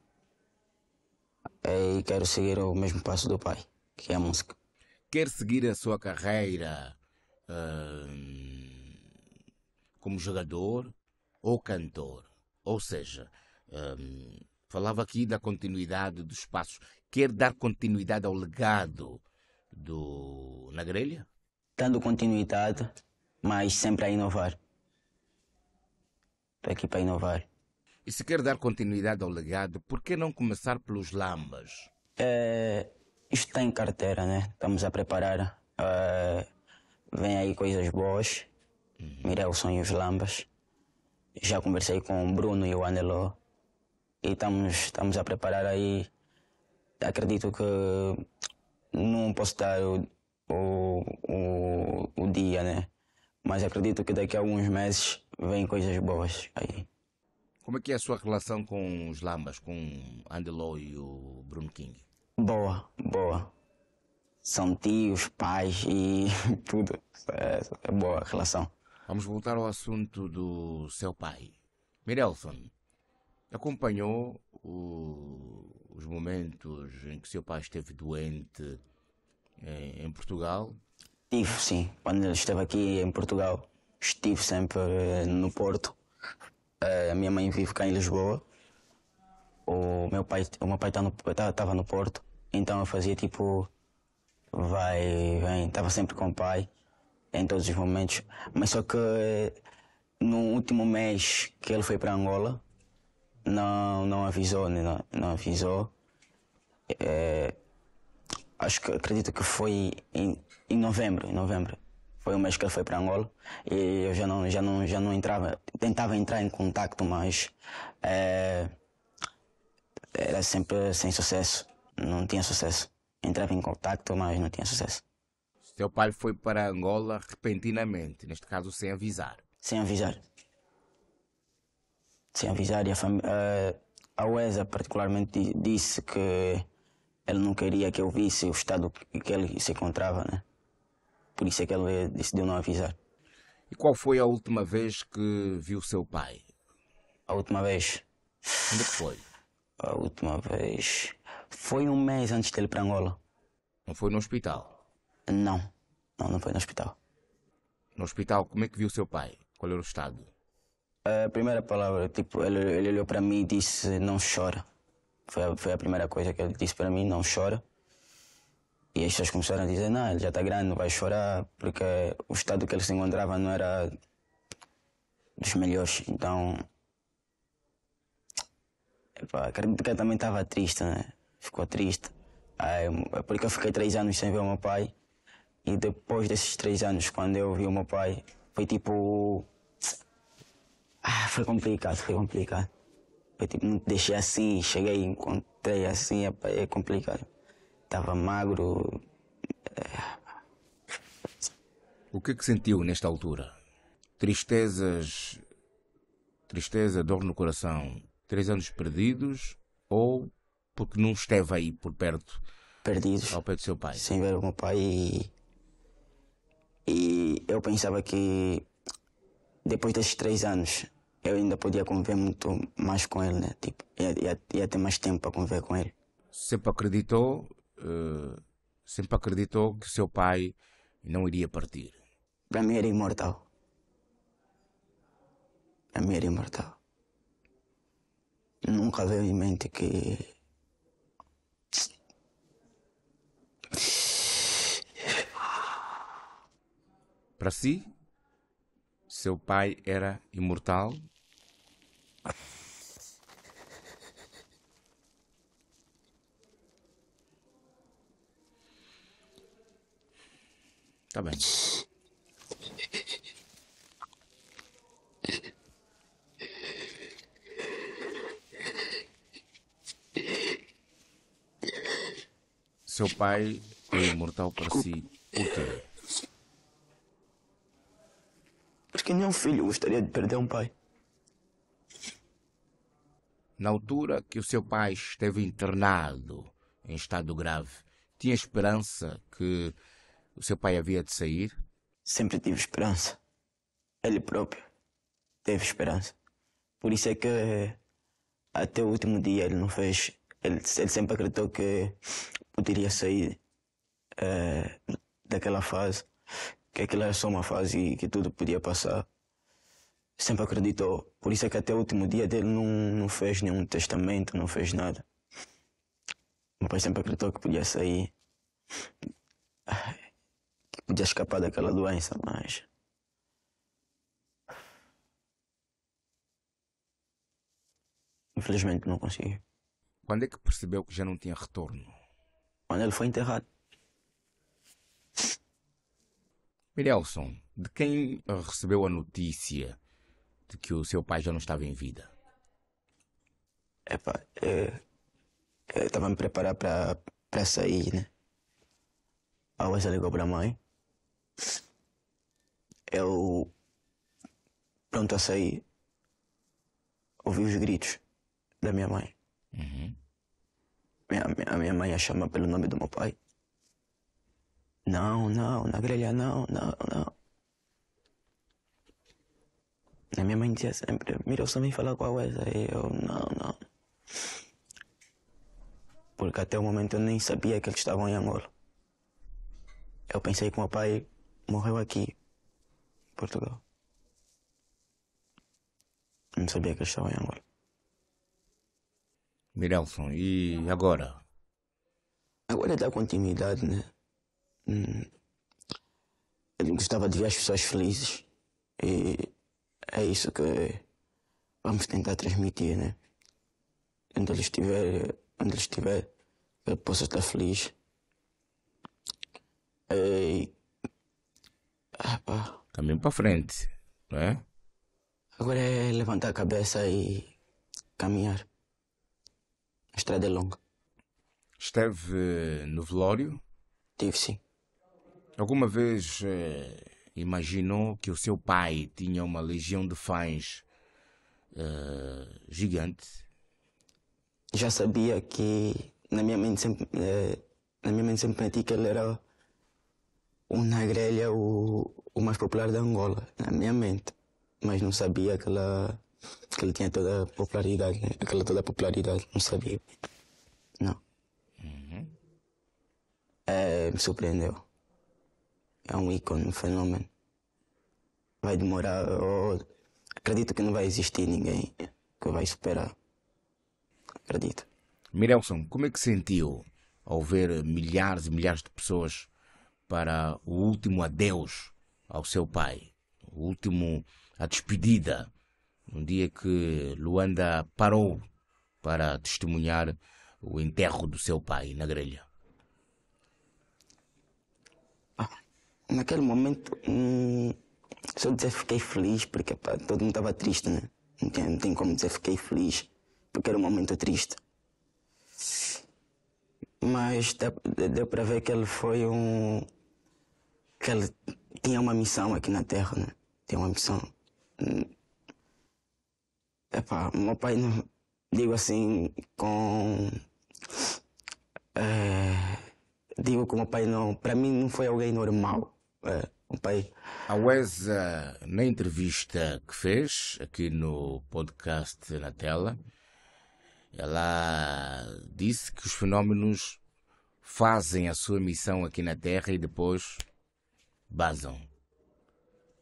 E quero seguir o mesmo passo do pai, que é a música. Quer seguir a sua carreira como jogador ou cantor? Ou seja, falava aqui da continuidade dos passos. Quer dar continuidade ao legado do Nagrelha? Dando continuidade, mas sempre a inovar. Estou aqui para inovar. E se quer dar continuidade ao legado, por que não começar pelos Lambas? Isto está em carteira, né? Estamos a preparar. Vem aí coisas boas. Mirelson e os Lambas. Já conversei com o Bruno e o Anelo. E estamos a preparar aí. Acredito que não posso dar o dia, né? Mas acredito que daqui a alguns meses vem coisas boas aí. Como é que é a sua relação com os Lambas, com o Anelo e o Bruno King? Boa. São tios, pais e tudo. É boa a relação. Vamos voltar ao assunto do seu pai. Mirelson, acompanhou os momentos em que seu pai esteve doente em Portugal? Estive, sim. Quando ele esteve aqui em Portugal, estive sempre no Porto. A minha mãe vive cá em Lisboa. O meu pai estava no Porto. Então eu fazia tipo vai e vem. Estava sempre com o pai em todos os momentos. Mas só que no último mês que ele foi para Angola, não avisou, né? Não avisou. Acredito que foi em novembro. Foi o mês que ele foi para Angola e eu já não entrava, tentava entrar em contacto, mas era sempre sem sucesso, não tinha sucesso. Entrava em contacto, mas não tinha sucesso. Seu pai foi para Angola repentinamente, neste caso sem avisar. Sem avisar. E a UESA particularmente disse que ele não queria que eu visse o estado que ele se encontrava, né? Por isso é que ele decidiu não avisar. E qual foi a última vez que viu seu pai? A última vez? Onde é que foi? A última vez foi um mês antes dele ir para Angola. Não foi no hospital? Não foi no hospital. No hospital, como é que viu seu pai? Qual era o estado? A primeira palavra, tipo, ele olhou para mim e disse: não chora. Foi a primeira coisa que ele disse para mim: não chora. E as pessoas começaram a dizer: não, ele já está grande, não vai chorar, porque o estado que ele se encontrava não era dos melhores. Então, acredito que ele também estava triste, né? Ficou triste. Porque eu fiquei 3 anos sem ver o meu pai. E depois desses 3 anos, quando eu vi o meu pai, foi tipo... Foi complicado. Eu tipo, não deixei assim, cheguei e encontrei assim, epá, é complicado. Estava magro. O que sentiu nesta altura? Tristeza, dor no coração, 3 anos perdidos ou porque não esteve aí por perto, Perdidos, ao pé do seu pai? sem ver o meu pai e eu pensava que depois desses 3 anos eu ainda podia conviver muito mais com ele, né? Tipo, ia ter mais tempo para conviver com ele. Sempre acreditou que o seu pai não iria partir. Para mim era imortal. Para mim era imortal. Nunca veio em mente que Para si, seu pai era imortal? Tá bem. Seu pai é imortal para si. Por quê? porque nenhum filho gostaria de perder um pai. Na altura que o seu pai esteve internado em estado grave, tinha esperança que o seu pai havia de sair? Sempre tive esperança. Ele próprio teve esperança. Por isso é que até o último dia ele não fez. Ele sempre acreditou que poderia sair daquela fase, que aquilo era só uma fase e que tudo podia passar. Sempre acreditou. Por isso é que até o último dia dele não fez nenhum testamento, não fez nada. Meu pai sempre acreditou que podia sair, que podia escapar daquela doença, mas infelizmente não conseguiu. Quando é que percebeu que já não tinha retorno? Quando ele foi enterrado. Mirelson, de quem recebeu a notícia de que o seu pai já não estava em vida? Epá, eu estava a me preparar para sair, né? A Wesley ligou para a mãe. Eu, pronto a sair, ouvi os gritos da minha mãe. A minha mãe a chama pelo nome do meu pai. Não, na grelha não. A minha mãe dizia sempre, Mirelson, vem falar com a Wesley. Eu, não. Porque até o momento eu nem sabia que eles estavam em Angola. Eu pensei que o meu pai morreu aqui, em Portugal. Não sabia que eles estavam em Angola. Mirelson, e agora? Agora dá continuidade, né? Ele gostava de ver as pessoas felizes. E é isso que vamos tentar transmitir, né? Onde ele estiver, ele possa estar feliz. Caminho para frente, não é? Agora é levantar a cabeça e caminhar. A estrada é longa. Esteve no velório? Tive sim. Alguma vez imaginou que o seu pai tinha uma legião de fãs gigante? Já sabia que na minha mente sempre meti que ele era na grelha o mais popular da Angola, na minha mente. Mas não sabia que ele tinha toda a popularidade, né? Toda a popularidade, não sabia. Não. Me surpreendeu. É um ícone, um fenômeno. Vai demorar, acredito que não vai existir ninguém que vai superar. Acredito. Mirelson, como é que sentiu ao ver milhares e milhares de pessoas para o último adeus ao seu pai? A despedida, no dia que Luanda parou para testemunhar o enterro do seu pai na grelha? Naquele momento, só dizer fiquei feliz, porque todo mundo estava triste, né? Não tem como dizer fiquei feliz. porque era um momento triste. Mas deu para ver que ele foi que ele tinha uma missão aqui na Terra, né? Tinha uma missão. Epá, meu pai, digo assim, digo que o meu pai não, para mim não foi alguém normal. O pai... A Wesa, na entrevista que fez aqui no podcast Na Tela, ela disse que os fenómenos fazem a sua missão aqui na Terra e depois basam.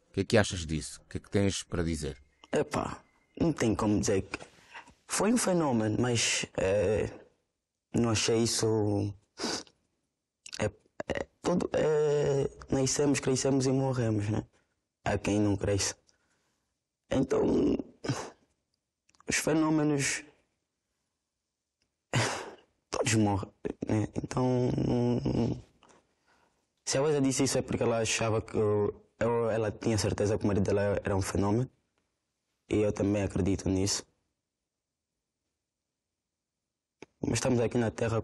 O que é que achas disso? O que é que tens para dizer? Epá, não tem como dizer que foi um fenômeno, mas não achei isso... nascemos, crescemos e morremos, né? Há quem não cresce. Então, os fenômenos... todos morrem, né? Então, se a Wesa disse isso é porque ela achava que ela tinha certeza que o marido dela era um fenômeno. E eu também acredito nisso. Mas estamos aqui na Terra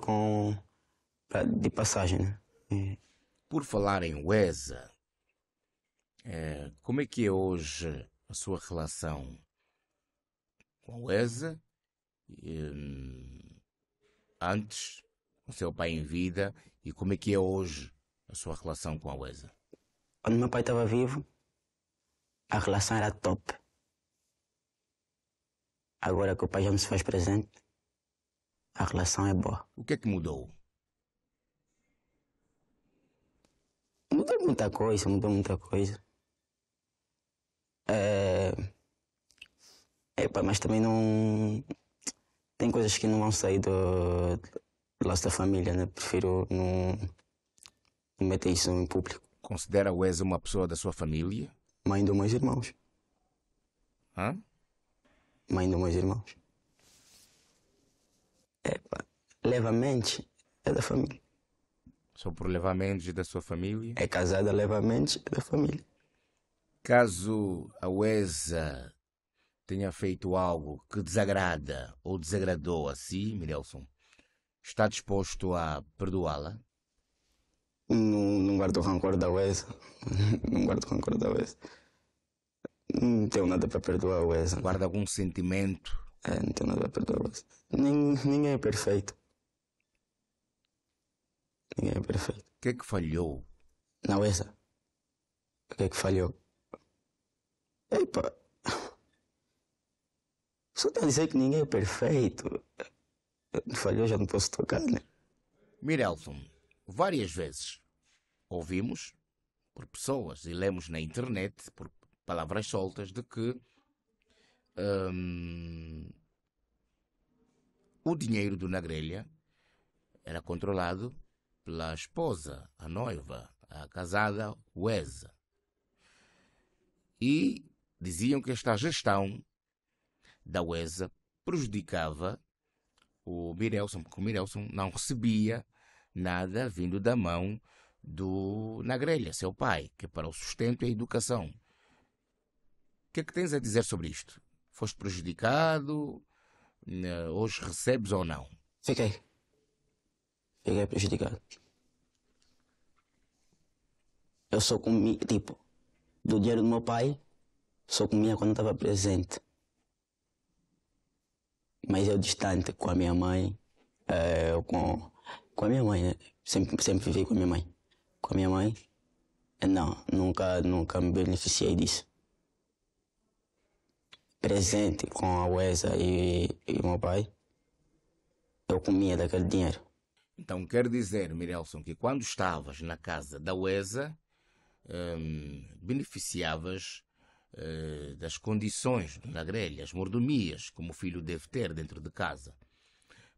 de passagem, né? Por falar em Wesa, como é que é hoje a sua relação com a Wesa? Antes, com seu pai em vida, e como é que é hoje a sua relação com a Wesa? Quando meu pai estava vivo, a relação era top. Agora que o pai já não se faz presente, a relação é boa. O que é que mudou? Mudou muita coisa. Mas também não... Tem coisas que não vão sair do laço da família, né? Prefiro não meter isso em público. Considera a Wesa uma pessoa da sua família? Mãe dos meus irmãos. Hã? Mãe dos meus irmãos. Levamente é da família. Só por levamentos da sua família? É casada levamente é da família. Caso a Wesa tenha feito algo que desagrada ou desagradou a si, Mirelson, está disposto a perdoá-la? Não guardo rancor da Wesa. Não guardo rancor da Wesa. Não tenho nada para perdoar a Wesa. Guarda algum sentimento? Não tenho nada para perdoar a Wesa. Ninguém é perfeito. Ninguém é perfeito. O que é que falhou? Na Wesa? O que é que falhou? Só tem a dizer que ninguém é perfeito. Falhou, já não posso tocar, né? Mirelson, várias vezes ouvimos por pessoas e lemos na internet, por palavras soltas, de que o dinheiro do Nagrelha era controlado pela esposa, a noiva, a casada Wesa. E diziam que esta gestão da Wesa prejudicava o Mirelson, porque o Mirelson não recebia nada vindo da mão do Nagrelha, seu pai, que é para o sustento e a educação. O que é que tens a dizer sobre isto? Foste prejudicado? Hoje recebes ou não? Fiquei prejudicado. Eu só comi, do dinheiro do meu pai, só comia quando estava presente. Mas eu distante com a minha mãe, com a minha mãe, né? Sempre vivi com a minha mãe. Com a minha mãe, não, nunca me beneficiei disso. Presente com a Wesa e meu pai, eu comia daquele dinheiro. Então quer dizer, Mirelson, que quando estavas na casa da Wesa, beneficiavas das condições do Nagrelha, as mordomias, como o filho deve ter dentro de casa.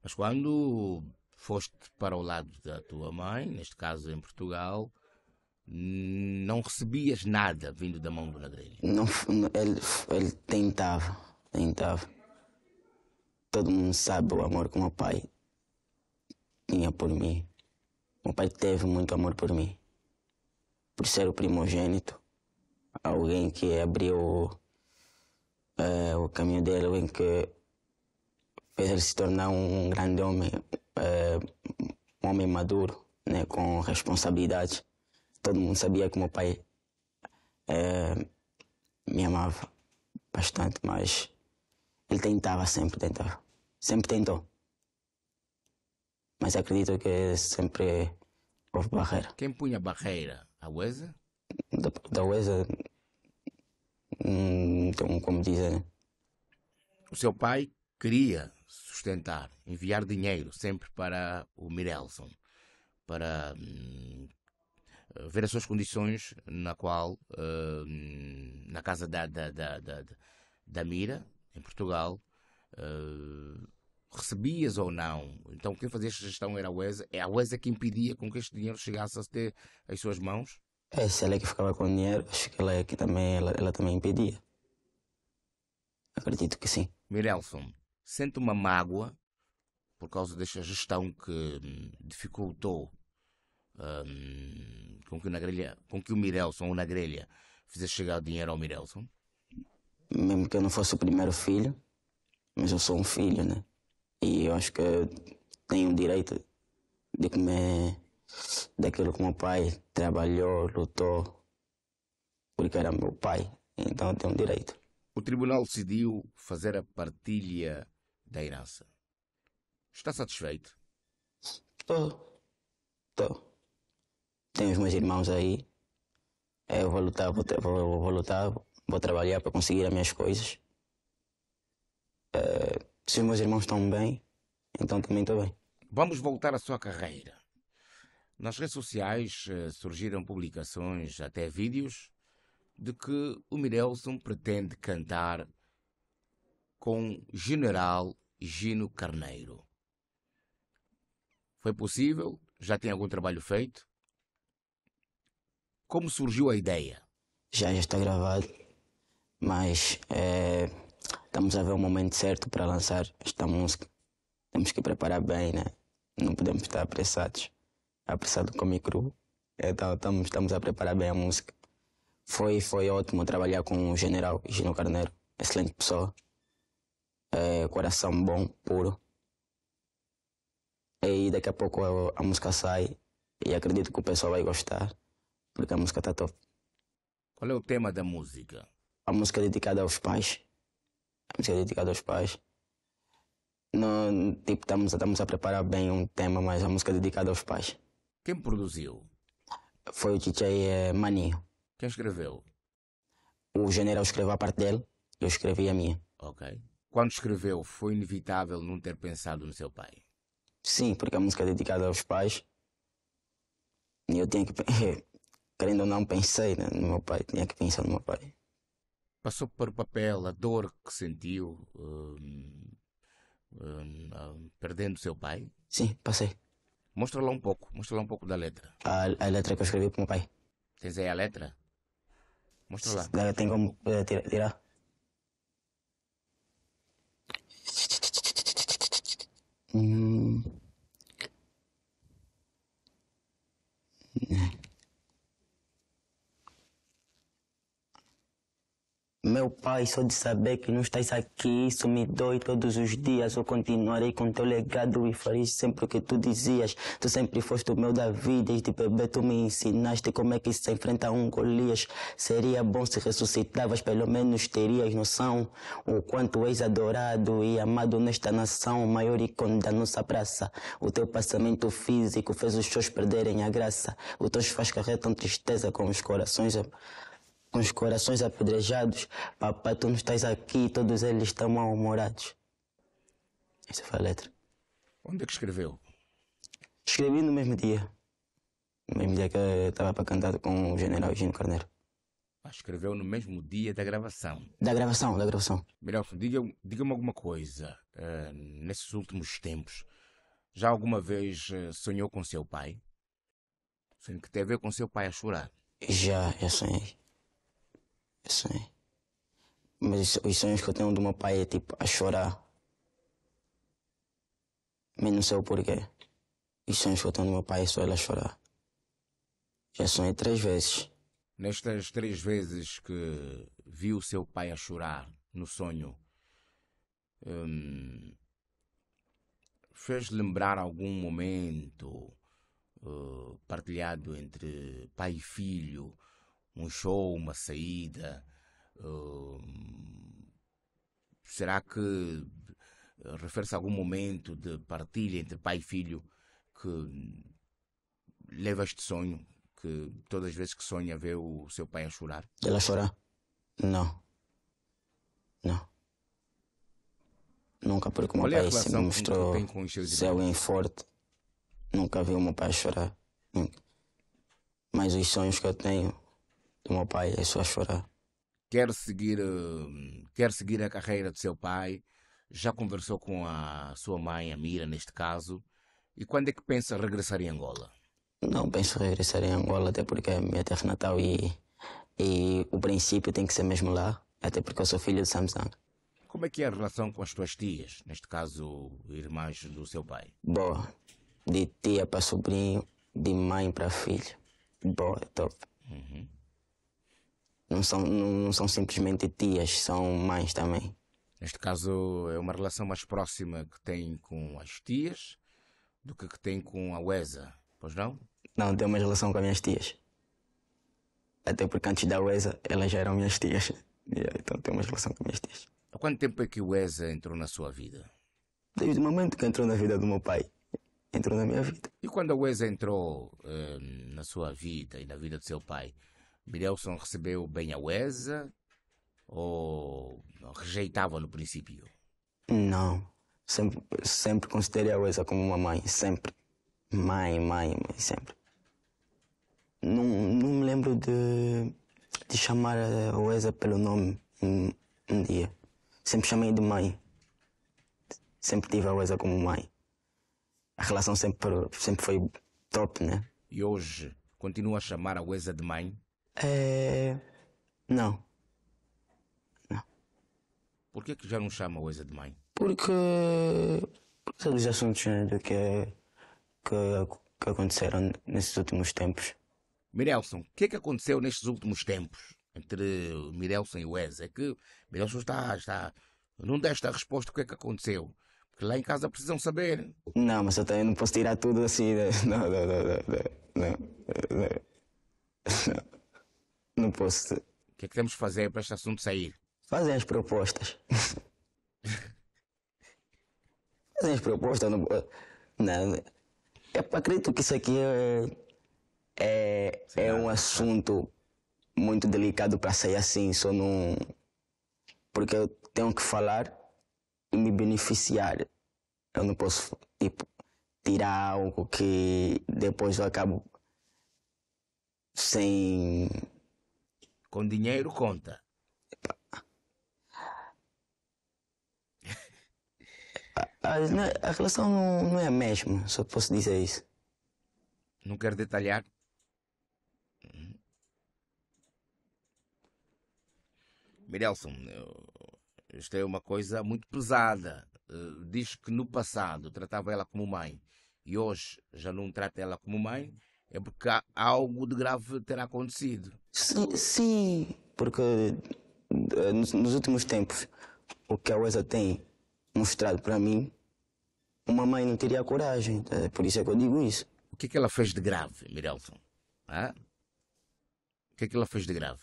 Mas quando foste para o lado da tua mãe, neste caso em Portugal, não recebias nada vindo da mão do Nagrelha. Não, ele tentava. Todo mundo sabe o amor que o meu pai tinha por mim. Meu pai teve muito amor por mim. Por ser o primogênito, alguém que abriu o caminho dele, alguém que fez ele se tornar um grande homem, um homem maduro, né, com responsabilidade. Todo mundo sabia que meu pai me amava bastante, mas ele sempre tentou. Mas acredito que sempre houve barreira. Quem punha a barreira? A Weza? Da UESA, não tenho como dizer, né? O seu pai queria sustentar, enviar dinheiro sempre para o Mirelson, para ver as suas condições na qual, na casa da Mira, em Portugal, recebias ou não. Então quem fazia esta gestão era a UESA. É a UESA que impedia com que este dinheiro chegasse a ter as suas mãos? Se ela é que ficava com o dinheiro, acho que ela é que também, ela também impedia. Acredito que sim. Mirelson, sente uma mágoa por causa desta gestão que dificultou com que o Mirelson ou na grelha fizesse chegar o dinheiro ao Mirelson? Mesmo que eu não fosse o primeiro filho, mas eu sou um filho, né? E eu acho que eu tenho o direito de comer daquilo que meu pai trabalhou, lutou, porque era meu pai. Então eu tenho o direito. O tribunal decidiu fazer a partilha da herança. Está satisfeito? Estou. Tenho os meus irmãos aí. Eu vou lutar, vou trabalhar para conseguir as minhas coisas. Se os meus irmãos estão bem, então também estou bem. Vamos voltar à sua carreira. Nas redes sociais surgiram publicações, até vídeos, de que o Mirelson pretende cantar com General Gino Carneiro. Foi possível? Já tem algum trabalho feito? Como surgiu a ideia? Já está gravado, mas estamos a ver o momento certo para lançar esta música. Temos que preparar bem, né? Não podemos estar apressado com o micro. Então estamos a preparar bem a música. Foi ótimo trabalhar com o General Gino Carneiro, excelente pessoa, coração bom, puro. E daqui a pouco a música sai e acredito que o pessoal vai gostar, porque a música está top. Qual é o tema da música? A música é dedicada aos pais. A música é dedicada aos pais. Não, tipo, estamos a preparar bem um tema, mas a música é dedicada aos pais. Quem produziu? Foi o DJ Maninho. Quem escreveu? O General escreveu a parte dele, eu escrevi a minha. Ok. Quando escreveu, foi inevitável não ter pensado no seu pai? Sim, porque a música é dedicada aos pais. E eu tinha que, querendo ou não, pensei, né, no meu pai, tinha que pensar no meu pai. Passou para o papel a dor que sentiu perdendo seu pai? Sim, passei. Mostra lá um pouco da letra. A letra que eu escrevi para o meu pai. Tens aí a letra? Mostra lá. Tem como tirar? Meu pai, só de saber que não estás aqui, isso me dói todos os dias. Eu continuarei com teu legado e farei sempre o que tu dizias. Tu sempre foste o meu Davi, desde bebê tu me ensinaste como é que se enfrenta um Golias. Seria bom se ressuscitavas, pelo menos terias noção o quanto és adorado e amado nesta nação, o maior ícone da nossa praça. O teu passamento físico fez os shows perderem a graça. Os teus fãs carregam tristeza com os corações apedrejados. Papai, tu não estás aqui, todos eles estão mal-humorados. Essa foi a letra. Onde é que escreveu? Escrevi no mesmo dia. No mesmo dia que eu estava para cantar com o General Gino Carneiro. Escreveu no mesmo dia da gravação. Da gravação. Mirelson, diga-me alguma coisa. Nesses últimos tempos, já alguma vez sonhou com seu pai? Sonho que tem a ver com seu pai a chorar? Já sonhei. Mas os sonhos que eu tenho do meu pai é tipo a chorar. Mas não sei o porquê. Os sonhos que eu tenho do meu pai é só ele a chorar. Já sonhei 3 vezes. Nestas 3 vezes que viu seu pai a chorar no sonho, fez lembrar algum momento partilhado entre pai e filho, um show, uma saída? Será que refere-se a algum momento de partilha entre pai e filho que leva este sonho, que todas as vezes que sonha vê o seu pai a chorar? Ela chora? Não. Não. Nunca, porque o meu Qual é a pai sempre relação me que mostrou tem com os seus ser irmãos? alguém forte. Nunca vi o meu pai chorar. Nunca. Mas os sonhos que eu tenho do meu pai é só chorar. Quer seguir a carreira do seu pai? Já conversou com a sua mãe, a Mira, neste caso? E quando é que pensa regressar em Angola? Não penso regressar em Angola, até porque é minha terra natal e o princípio tem que ser mesmo lá, até porque eu sou filho de Samsung. Como é que é a relação com as tuas tias, neste caso, irmãs do seu pai? Boa. De tia para sobrinho, de mãe para filho. Boa, top. Não são simplesmente tias, são mães também. Neste caso, é uma relação mais próxima que tem com as tias do que tem com a Wesa, pois não? Não, tenho uma relação com as minhas tias. Até porque antes da UESA, elas já eram minhas tias. Então tenho uma relação com as minhas tias. Há quanto tempo é que o Wesa entrou na sua vida? Desde o momento que entrou na vida do meu pai, entrou na minha vida. E quando a Wesa entrou na sua vida e na vida do seu pai, Mirelson recebeu bem a Wesa ou rejeitava no princípio? Não. Sempre considerei a UESA como uma mãe. Sempre. Mãe, sempre. Não me lembro de chamar a UESA pelo nome um dia. Sempre chamei de mãe. Sempre tive a UESA como mãe. A relação sempre foi top, né? E hoje continua a chamar a Wesa de mãe? Não. Por que já não chama a Wesa de mãe? Porque os assuntos, né, que aconteceram nesses últimos tempos. Mirelson, o que é que aconteceu nestes últimos tempos entre o Mirelson e o Wesa? É que Mirelson está... Não deste a resposta do que é que aconteceu. Porque lá em casa precisam saber. Não, mas eu também não posso tirar tudo assim. Não posso. O que é que temos que fazer para este assunto sair? Fazem as propostas. Fazem as propostas. Não. Acredito que isso aqui é um assunto muito delicado para sair assim, só não. Porque eu tenho que falar e me beneficiar. Eu não posso, tipo, tirar algo que depois eu acabo sem. Com dinheiro conta. A relação não é a mesma, só posso dizer isso. Não quero detalhar. Mirelson, isto é uma coisa muito pesada. Diz que no passado tratava ela como mãe e hoje já não trata ela como mãe, é porque algo de grave terá acontecido. Sim, porque nos últimos tempos o que a UESA tem mostrado para mim, uma mãe não teria coragem, por isso é que eu digo isso. O que é que ela fez de grave, Mirelson? Hã? O que é que ela fez de grave?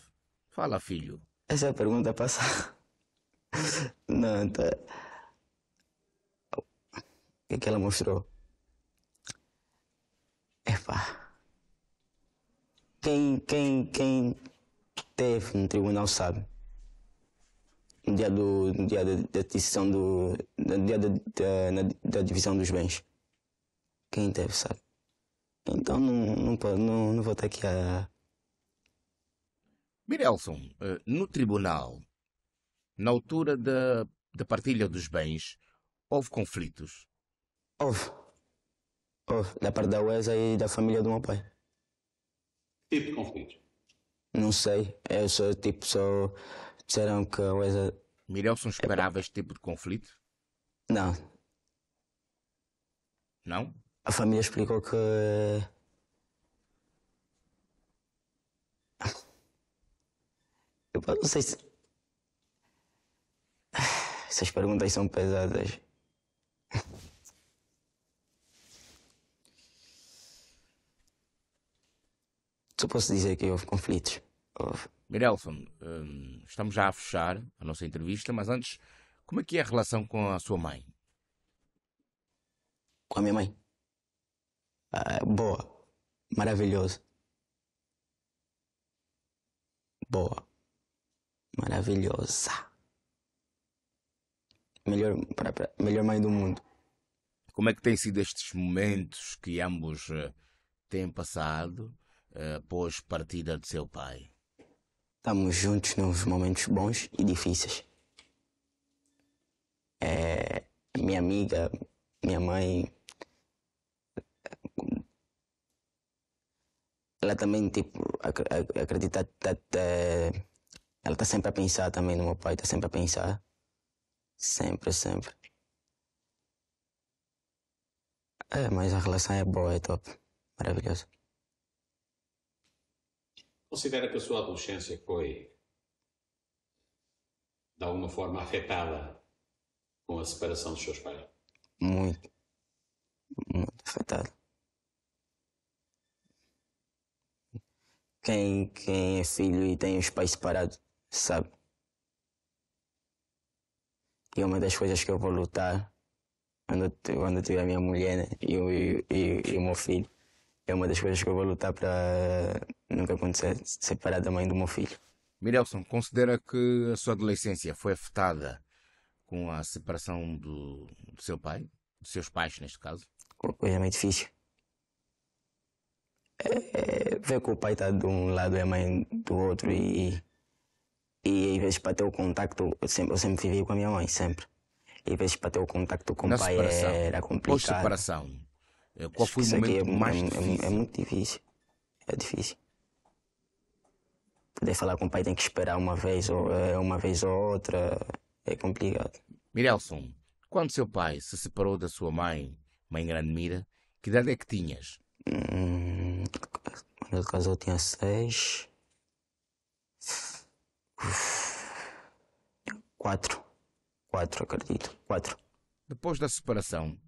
Fala, filho. Essa é a pergunta passada. Não, tá. O que ela mostrou? Epá. Quem teve no tribunal sabe. No dia da decisão no dia da divisão dos bens. Quem teve sabe. Então não vou ter aqui a. Mirelson, no tribunal, na altura da partilha dos bens, houve conflitos? Houve. Da parte da UESA e da família do meu pai. Que tipo de conflitos? Não sei. Só disseram que a UESA. Mirelson esperava este tipo de conflito? Não. Não? A família explicou que. Eu não sei se. Essas perguntas são pesadas. Só posso dizer que houve conflitos. Houve. Mirelson, estamos já a fechar a nossa entrevista, mas antes, como é que é a relação com a sua mãe? Com a minha mãe. Boa. Maravilhoso. Boa. Maravilhosa. Melhor mãe do mundo. Como é que têm sido estes momentos que ambos têm passado após partida de seu pai? Estamos juntos nos momentos bons e difíceis. Minha amiga, minha mãe, ela também, tipo, acredita, ela está sempre a pensar também no meu pai, está sempre a pensar. Sempre, sempre. Mas a relação é boa, é top. Maravilhoso. Considera que a sua adolescência foi, de alguma forma, afetada com a separação dos seus pais? Muito, muito afetado. Quem é filho e tem os pais separados sabe. E é uma das coisas que eu vou lutar quando eu tiver a minha mulher, né, e o meu filho. É uma das coisas que eu vou lutar para nunca acontecer, separar da mãe do meu filho. Mirelson, considera que a sua adolescência foi afetada com a separação do seu pai? Dos seus pais, neste caso? Uma coisa meio difícil. Ver que o pai está de um lado e a mãe do outro e às vezes para ter o contacto, eu sempre vivi com a minha mãe, sempre. E às vezes para ter o contacto com Na o pai separação, era complicado. pós-separação, qual foi o Isso aqui momento mais é difícil? muito difícil. É difícil. Poder falar com o pai tem que esperar uma vez ou outra. É complicado. Mirelson, quando seu pai se separou da sua mãe, Mãe Grande Mira, que idade é que tinhas? Quando ele casou eu tinha 6. 4. 4, acredito. 4. Depois da separação,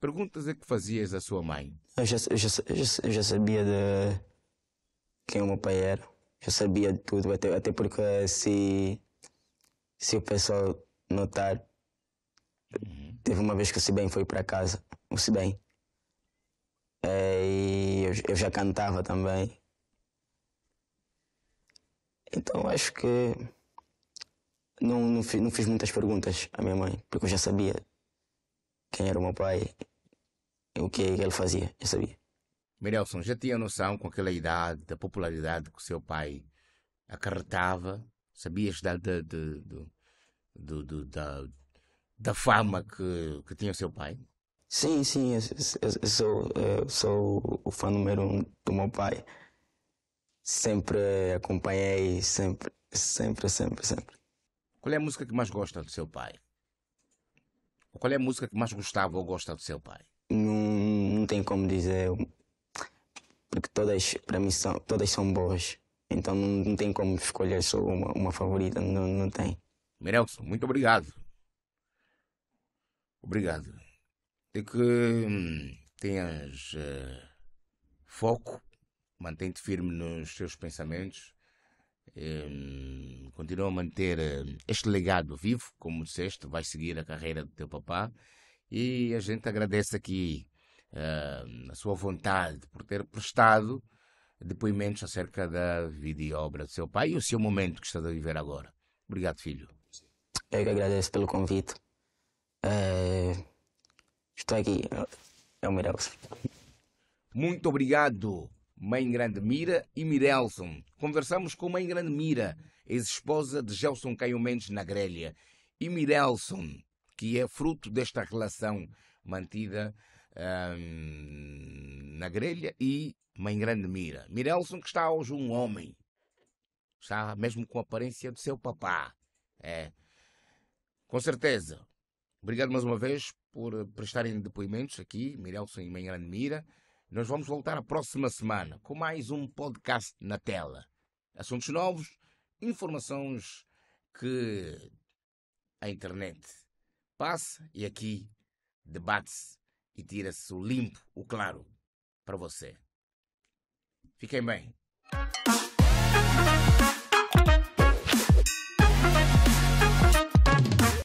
perguntas é que fazias à sua mãe? Eu já sabia de quem o meu pai era. Já sabia de tudo, até porque se o pessoal notar, teve uma vez que o Cibem foi para casa, o Cibem, e eu já cantava também. Então acho que não fiz muitas perguntas à minha mãe, porque eu já sabia quem era o meu pai e o que ele fazia, eu sabia. Mirelson, já tinha noção com aquela idade, da popularidade que o seu pai acarretava? Sabias da fama que tinha o seu pai? Sim, eu sou o fã número 1 do meu pai. Sempre acompanhei, sempre. Qual é a música que mais gosta do seu pai? Ou qual é a música que mais gostava ou gosta do seu pai? Não tem como dizer, porque todas, para mim, todas são boas. Então não tem como escolher só uma favorita, não tem. Mirelson, muito obrigado. Obrigado. E que tenhas foco, mantém-te firme nos teus pensamentos, continua a manter este legado vivo, como disseste, vais seguir a carreira do teu papá e a gente agradece aqui a sua vontade por ter prestado depoimentos acerca da vida e obra do seu pai e o seu momento que estás a viver agora. Obrigado, filho. Eu que agradeço pelo convite. Estou aqui, é o Mirelson. Muito obrigado, Mãe Grande Mira e Mirelson. Conversamos com Mãe Grande Mira, ex-esposa de Gelson Caio Mendes na grelha, e Mirelson, que é fruto desta relação mantida na grelha, e Mãe Grande Mira. Mirelson, que está hoje um homem, está mesmo com a aparência do seu papá. Com certeza. Obrigado mais uma vez por prestarem depoimentos aqui, Mirelson e Mãe Grande Mira. Nós vamos voltar a próxima semana com mais um podcast na tela. Assuntos novos, informações que a internet passa e aqui debate-se e tira-se o limpo, o claro, para você. Fiquem bem.